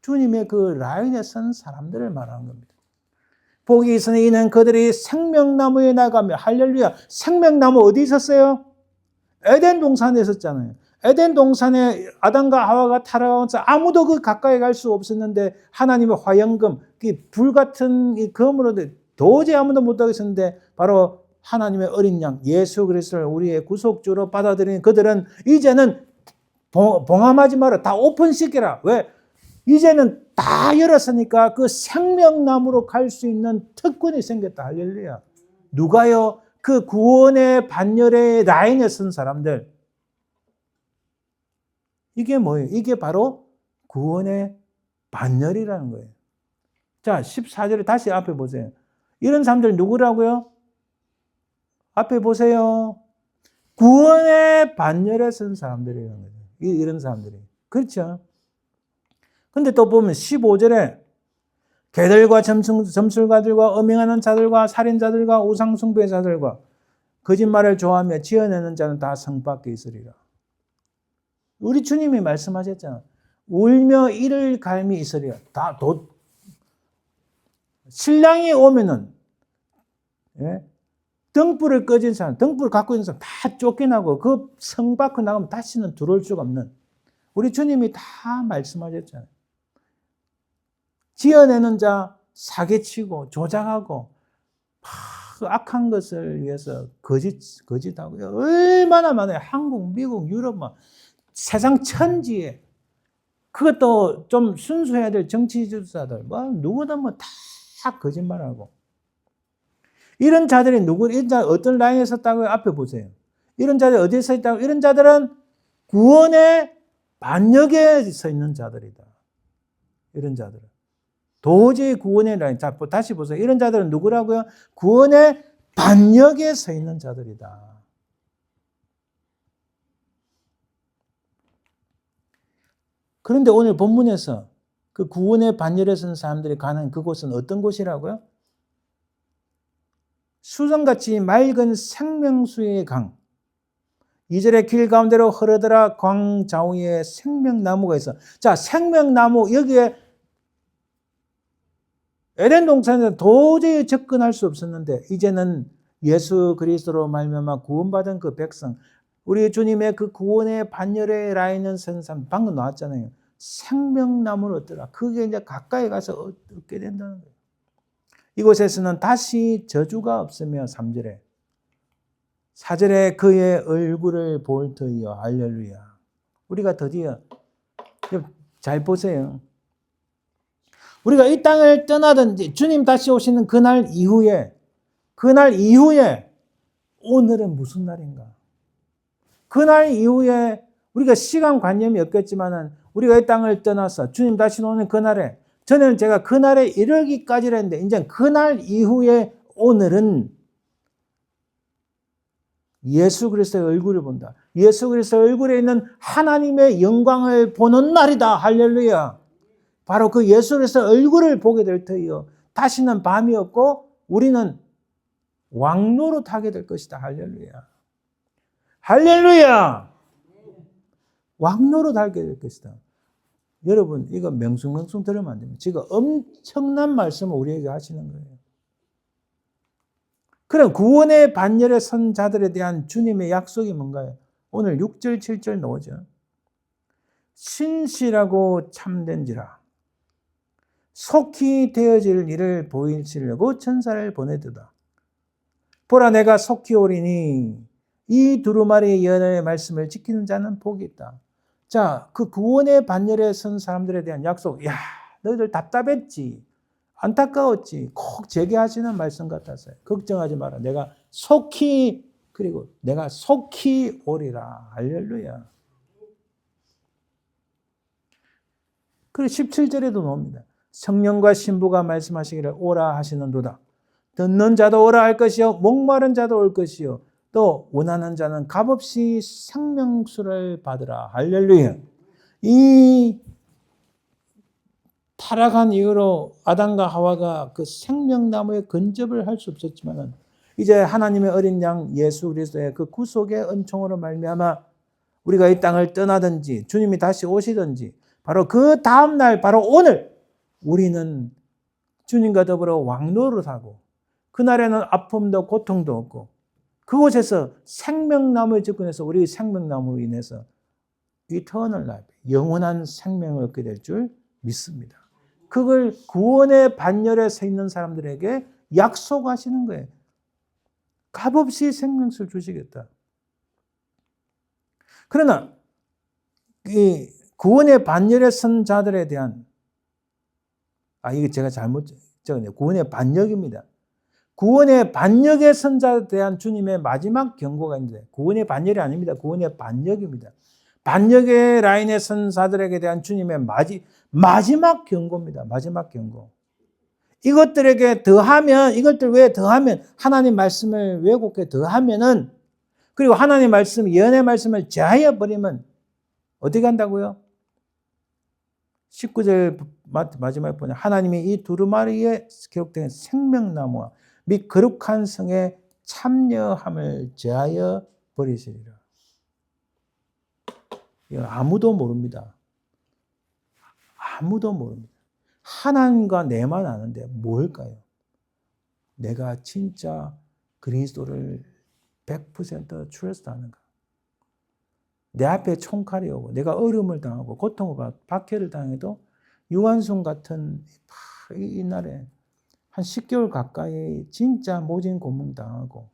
Speaker 1: 주님의 그 라인에 선 사람들을 말하는 겁니다. 복이 있으니 이는 그들이 생명나무에 나가며 할렐루야. 생명나무 어디 있었어요? 에덴 동산에 있었잖아요. 에덴 동산에 아담과 하와가 타락하면서 아무도 그 가까이 갈 수 없었는데 하나님의 화영금, 불같은 이 검으로 도저히 아무도 못하겠었는데 바로 하나님의 어린 양 예수 그리스도를 우리의 구속주로 받아들이는 그들은 이제는 봉함하지 마라. 다 오픈시켜라. 왜? 이제는 다 열었으니까 그 생명나무로 갈 수 있는 특권이 생겼다. 할렐루야. 누가요? 그 구원의 반열의 라인에 선 사람들. 이게 뭐예요? 이게 바로 구원의 반열이라는 거예요. 자, 14절에 다시 앞에 보세요. 이런 사람들 누구라고요? 앞에 보세요. 구원의 반열에 선 사람들이라는 거예요. 이런 사람들이. 그렇죠? 근데 또 보면 15절에 개들과 점술가들과 음행하는 자들과 살인자들과 우상숭배의 자들과 거짓말을 좋아하며 지어내는 자는 다 성 밖에 있으리라. 우리 주님이 말씀하셨잖아. 울며 이를 갈미 있으리라. 신랑이 오면은, 예? 등불을 꺼진 사람, 등불을 갖고 있는 사람 다 쫓겨나고 그 성 밖으로 나가면 다시는 들어올 수가 없는, 우리 주님이 다 말씀하셨잖아요. 지어내는 자 사기치고 조작하고 악한 것을 위해서 거짓하고 얼마나 많아요. 한국, 미국, 유럽, 세상 천지에. 그것도 좀 순수해야 될 정치주사들, 누구든 다 거짓말하고. 이런 자들이 어떤 라인에 섰다고요? 앞에 보세요. 이런 자들이 어디에 서 있다고? 이런 자들은 구원의 반역에 서 있는 자들이다. 이런 자들은. 도저히 구원의 라인. 자, 다시 보세요. 이런 자들은 누구라고요? 구원의 반역에 서 있는 자들이다. 그런데 오늘 본문에서 그 구원의 반열에 선 사람들이 가는 그곳은 어떤 곳이라고요? 수정같이 맑은 생명수의 강. 2절에 길 가운데로 흐르더라 광 좌우에 생명나무가 있어. 자, 생명나무, 여기에 에덴 동산에서 도저히 접근할 수 없었는데 이제는 예수 그리스도로 말미암아 구원받은 그 백성, 우리 주님의 그 구원의 반열에 라인은 선 사람, 방금 나왔잖아요. 생명나무를 얻더라. 그게 이제 가까이 가서 얻게 된다는 거예요. 이곳에서는 다시 저주가 없으며 3절에 4절에 그의 얼굴을 볼 터이요. 할렐루야. 우리가 드디어 잘 보세요. 우리가 이 땅을 떠나든지 주님 다시 오시는 그날 이후에 오늘은 무슨 날인가? 그날 이후에 우리가 시간관념이 없겠지만은 우리가 이 땅을 떠나서 주님 다시 오는 그날에, 저는 제가 그날에 이르기까지라 했는데 이제 그날 이후에 오늘은 예수 그리스도의 얼굴을 본다. 예수 그리스도의 얼굴에 있는 하나님의 영광을 보는 날이다. 할렐루야. 바로 그 예수 그리스도의 얼굴을 보게 될 터이요. 다시는 밤이 없고 우리는 왕노로 타게 될 것이다. 할렐루야. 할렐루야. 왕노로 타게 될 것이다. 여러분, 이거 맹숭맹숭 들으면 안 됩니다. 지금 엄청난 말씀을 우리에게 하시는 거예요. 그럼 구원의 반열에 선 자들에 대한 주님의 약속이 뭔가요? 오늘 6절, 7절 나오죠. 신실하고 참된지라 속히 되어질 일을 보이시려고 천사를 보내두다. 보라, 내가 속히 오리니 이 두루마리 연의 말씀을 지키는 자는 복이 있다. 자, 그 구원의 반열에 선 사람들에 대한 약속. 야, 너희들 답답했지, 안타까웠지. 꼭 제게 하시는 말씀 같았어요. 걱정하지 마라. 내가 속히 오리라. 할렐루야. 그리고 17절에도 나옵니다. 성령과 신부가 말씀하시기를 오라 하시는도다. 듣는 자도 오라 할 것이요 목마른 자도 올 것이요 또 원하는 자는 값없이 생명수를 받으라. 할렐루야. 이 타락한 이후로 아담과 하와가 그 생명나무에 근접을 할 수 없었지만 이제 하나님의 어린 양 예수 그리스도의 그 구속의 은총으로 말미암아 우리가 이 땅을 떠나든지 주님이 다시 오시든지 바로 그 다음 날, 바로 오늘 우리는 주님과 더불어 왕노릇 하고 그날에는 아픔도 고통도 없고 그곳에서 생명나무에 접근해서 우리 생명나무로 인해서 eternal life, 영원한 생명을 얻게 될 줄 믿습니다. 그걸 구원의 반열에 서 있는 사람들에게 약속하시는 거예요. 값없이 생명수를 주시겠다. 그러나 이 구원의 반열에 선 자들에 대한 이게 제가 잘못 적었네요. 구원의 반역입니다. 구원의 반역에 선 자에 대한 주님의 마지막 경고가 있는데 구원의 반열이 아닙니다. 구원의 반역입니다. 반역의 라인에 선 자들에게 대한 주님의 마지막 경고입니다. 마지막 경고. 이것들에게 더하면, 이것들 외에 더하면, 하나님 말씀을 왜곡해 더하면은, 그리고 하나님 말씀, 예언의 말씀을 제하여 버리면 어디 간다고요? 19절 마지막에 보면 하나님이 이 두루마리에 기록된 생명나무와 및 거룩한 성에 참여함을 제하여 버리시리라. 이건 아무도 모릅니다. 아무도 모릅니다. 하나님과 내만 아는데 뭘까요? 내가 진짜 그리스도를 100% 트러스트하는가? 내 앞에 총칼이 오고 내가 어려움을 당하고 고통과 박해를 당해도 유한순 같은 이날에 한 10개월 가까이 진짜 모진 고문 당하고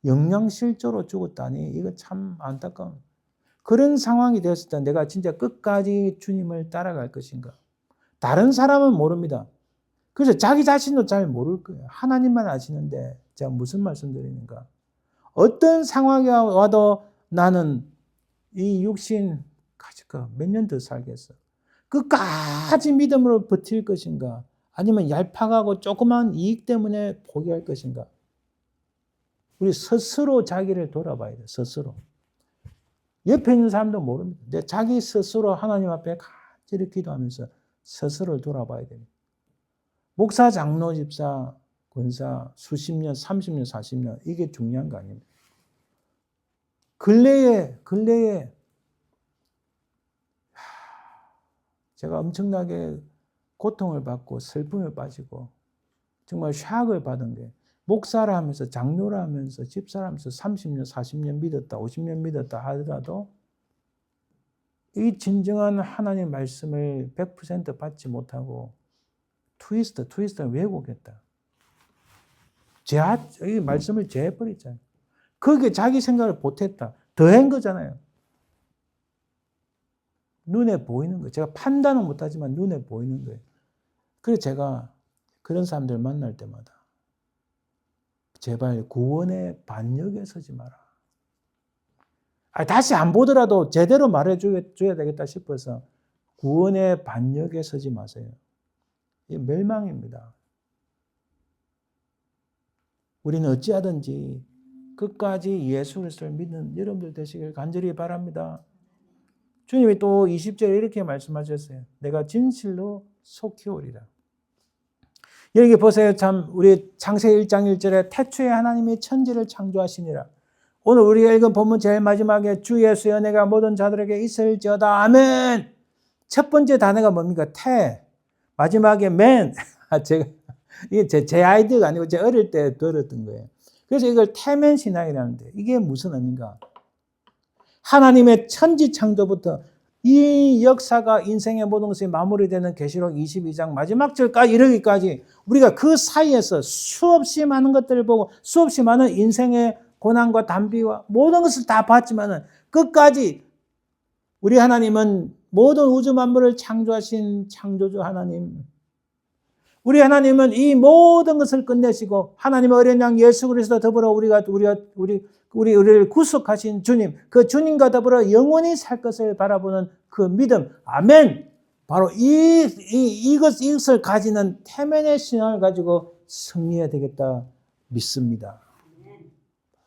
Speaker 1: 영양실조로 죽었다니 이거 참 안타까운 그런 상황이 되었을 때 내가 진짜 끝까지 주님을 따라갈 것인가? 다른 사람은 모릅니다. 그래서 자기 자신도 잘 모를 거예요. 하나님만 아시는데 제가 무슨 말씀드리는가? 어떤 상황이 와도 나는 이 육신 몇 년 더 살겠어. 끝까지 믿음으로 버틸 것인가? 아니면 얄팍하고 조그만 이익 때문에 포기할 것인가? 우리 스스로 자기를 돌아봐야 돼. 스스로. 옆에 있는 사람도 모릅니다. 근데 자기 스스로 하나님 앞에 간절히 기도하면서 스스로를 돌아봐야 됩니다. 목사, 장로, 집사, 권사 수십 년, 30년, 40년 이게 중요한 거 아닙니다. 근래에 제가 엄청나게 고통을 받고 슬픔에 빠지고 정말 샥을 받은 게 목사라 하면서 장로라 하면서 집사라 하면서 30년, 40년 믿었다, 50년 믿었다 하더라도 이 진정한 하나님의 말씀을 100% 받지 못하고 트위스트 왜곡했다. 이 말씀을 제해버렸잖아요. 거기에 자기 생각을 보탰다. 더한 거잖아요. 눈에 보이는 거예요. 제가 판단은 못하지만 눈에 보이는 거예요. 그래서 제가 그런 사람들 만날 때마다 제발 구원의 반역에 서지 마라. 다시 안 보더라도 제대로 말해줘야 되겠다 싶어서 구원의 반역에 서지 마세요. 이게 멸망입니다. 우리는 어찌하든지 끝까지 예수 그리스도를 믿는 여러분들 되시길 간절히 바랍니다. 주님이 또 20절에 이렇게 말씀하셨어요. 내가 진실로 속히 오리라. 여기 보세요. 참 우리 창세기 1장 1절에 태초에 하나님이 천지를 창조하시니라. 오늘 우리가 읽은 본문 제일 마지막에 주 예수의 은혜가 모든 자들에게 있을지어다. 아멘. 첫 번째 단어가 뭡니까? 태. 마지막에 맨. 이게 제 아이디어가 아니고 제가 어릴 때 들었던 거예요. 그래서 이걸 태면 신앙이라는데 이게 무슨 의미인가? 하나님의 천지 창조부터 이 역사가 인생의 모든 것이 마무리되는 계시록 22장 마지막 절까지 이르기까지 우리가 그 사이에서 수없이 많은 것들을 보고 수없이 많은 인생의 고난과 단비와 모든 것을 다 봤지만은 끝까지 우리 하나님은 모든 우주 만물을 창조하신 창조주 하나님. 우리 하나님은 이 모든 것을 끝내시고 하나님의 어린 양 예수 그리스도 더불어 우리를 구속하신 주님, 그 주님과 더불어 영원히 살 것을 바라보는 그 믿음. 아멘. 바로 이것을 가지는 태면의 신앙을 가지고 승리해야 되겠다 믿습니다.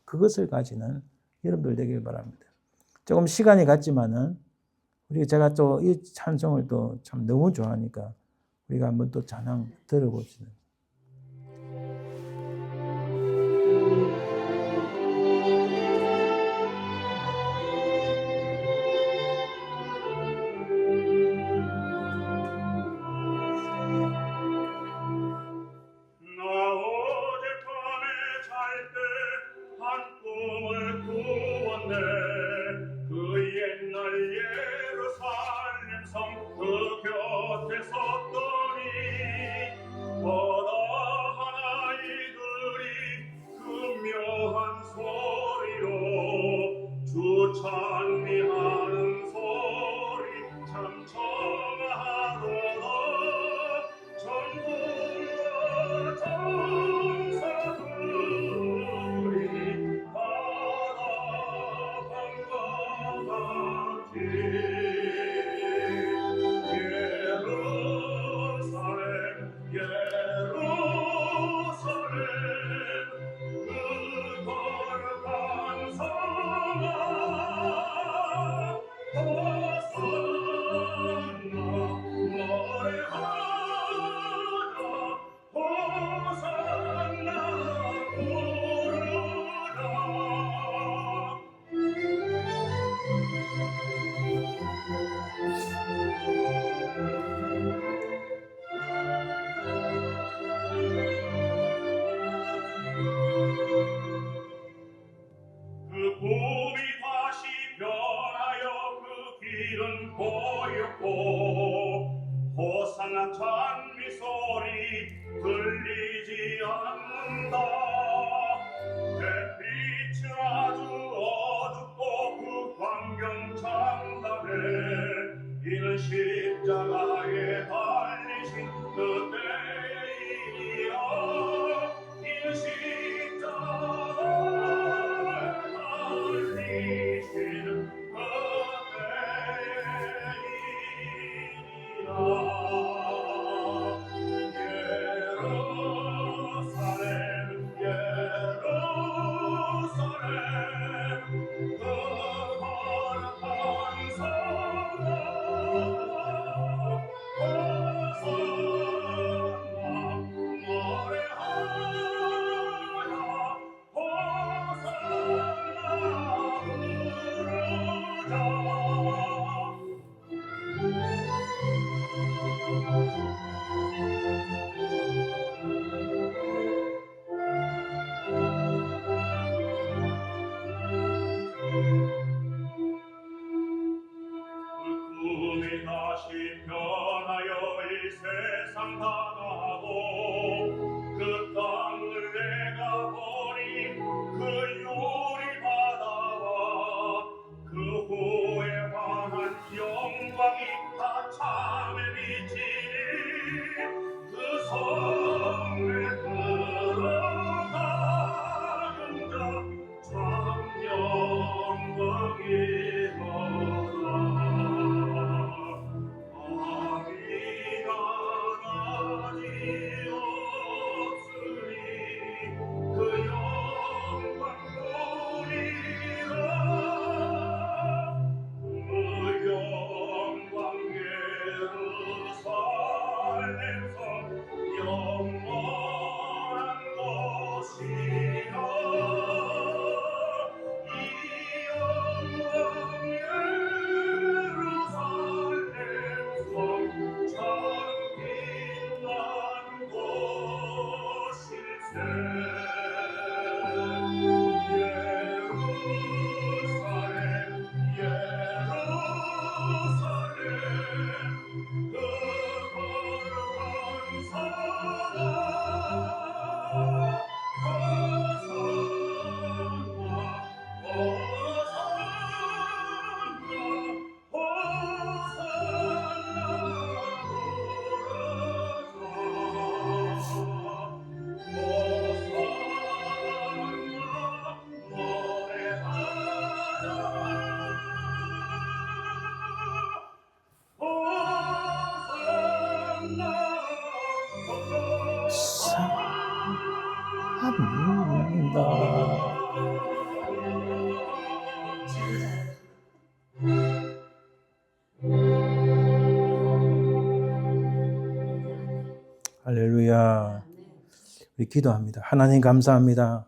Speaker 1: 그것을 가지는 여러분들 되길 바랍니다. 조금 시간이 갔지만은 제가 또 이 찬송을 또 참 너무 좋아하니까 우리가 한번 또 찬양 들어봅시다.
Speaker 6: 그 곁에 섰더니 보였고 호산나 찬미 소리 들리지 않는다. 햇빛이 아주 어둡고 그 광경 참담해. 이는 십자가에 달리신 그때의 일이야. 이는 십자가에 달리신 꿈이 다시 변하여 이 세상 나가고 그 땅을 내가 버린 그 유리 바다와 그 후에 환한 영광이 다 참에 비치니 그 성에 들어가는 자 참 영광이로다. 아미가 가지 없으니 그 영광 보리라. 그 영광 예루살렘성 영원한 것이라. 이 영광 예루살렘성 참 빛난 곳일세. 예루살렘 그 거룩한 사랑
Speaker 1: 합니다. 할렐루야. 우리 기도합니다. 하나님 감사합니다.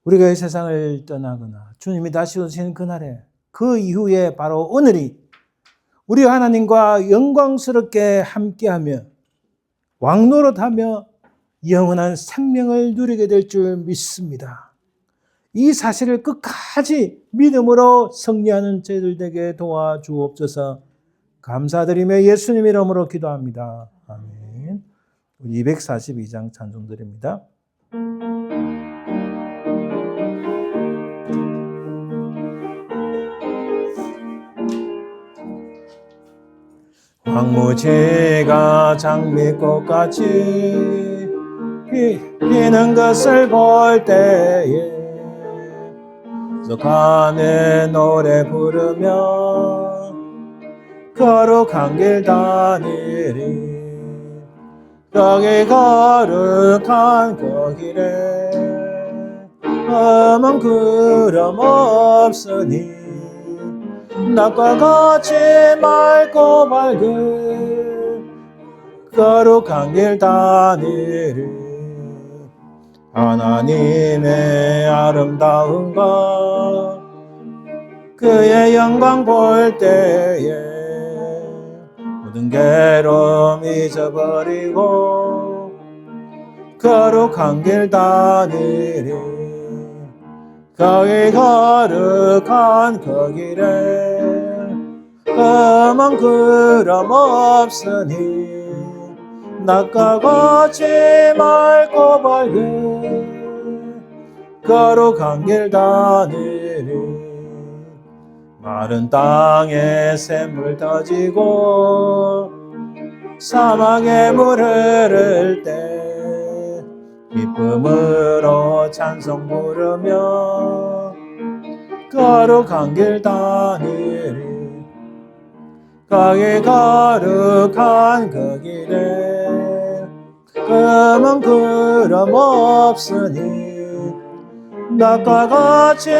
Speaker 1: 우리가 이 세상을 떠나거나 주님이 다시 오시는 그날에 그 이후에 바로 오늘이 우리 하나님과 영광스럽게 함께하며 왕노릇하며 영원한 생명을 누리게 될 줄 믿습니다. 이 사실을 끝까지 믿음으로 승리하는 저희들 되게 도와주옵소서. 감사드리며 예수님 이름으로 기도합니다. 아멘. 242장 찬송 드립니다. 황무지가 장미꽃같이 피는 것을 볼 때에 속하는 노래 부르며 거룩한 길 다니리. 거기 거룩한 그 길에 험한 구름 없으니 낮과 같이 맑고 밝은 거룩한 길 다니리. 하나님의 아름다움과 그의 영광 볼 때에 모든 괴로움 잊어버리고 거룩한 길 다니리. 거기 거룩한 그 길에 험한 구름 없으니 낮과 같이 맑고 밝은 거룩한 길 다니리 마른 땅에 샘물 터지고 사막에 물 흐를 때 기쁨으로 찬송 부르며 거룩한 길 다니리 거기 거룩한 그 길에 검은 구름 없으니 낮과 같이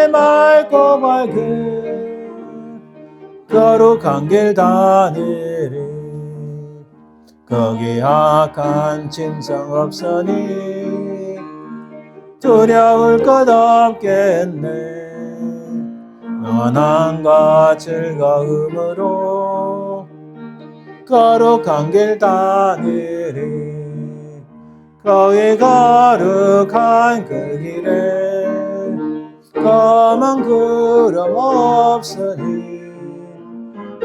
Speaker 1: 맑고 밝은 거룩한 길 다니리 거기 악한 짐승 없으니 두려울 것 없겠네 원함과 즐거움으로 거룩한 길 다니리 거기 거룩한 그 길에 검은 구름 없으니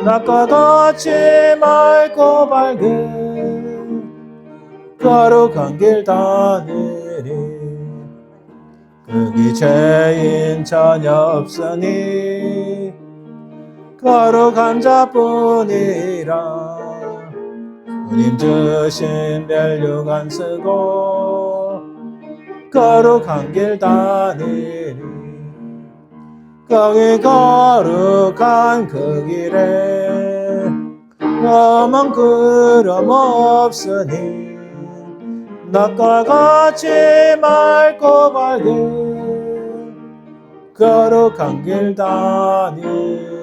Speaker 1: 낮과 같이 맑고 밝은 거룩한 길 다니리 거기 죄인 전혀 없으니 거룩한 자뿐이라 주님 주신 멸육 안 쓰고 거룩한 길 다니리 거기 거룩한 그 길에 험한 구름 없으니 낮과 같이 맑고 밝은 거룩한 길 다니리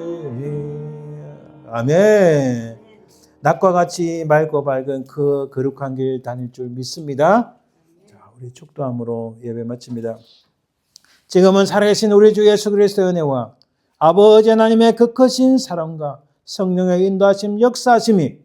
Speaker 1: 아멘. 낮과 같이 맑고 밝은 그 거룩한 길 다닐 줄 믿습니다. 자, 우리 축도함으로 예배 마칩니다. 지금은 살아계신 우리 주 예수 그리스도의 은혜와 아버지 하나님의 그 크신 사랑과 성령의 인도하심 역사하심이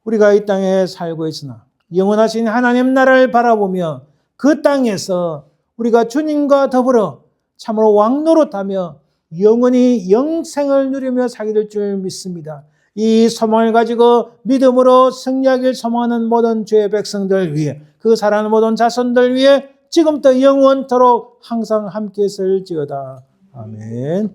Speaker 1: 우리가 이 땅에 살고 있으나 영원하신 하나님 나라를 바라보며 그 땅에서 우리가 주님과 더불어 참으로 왕노릇하며 영원히 영생을 누리며 살게 될 줄 믿습니다. 이 소망을 가지고 믿음으로 승리하길 소망하는 모든 주의 백성들 위해 그 사랑하는 모든 자손들 위해 지금부터 영원토록 항상 함께 있을지어다. 아멘.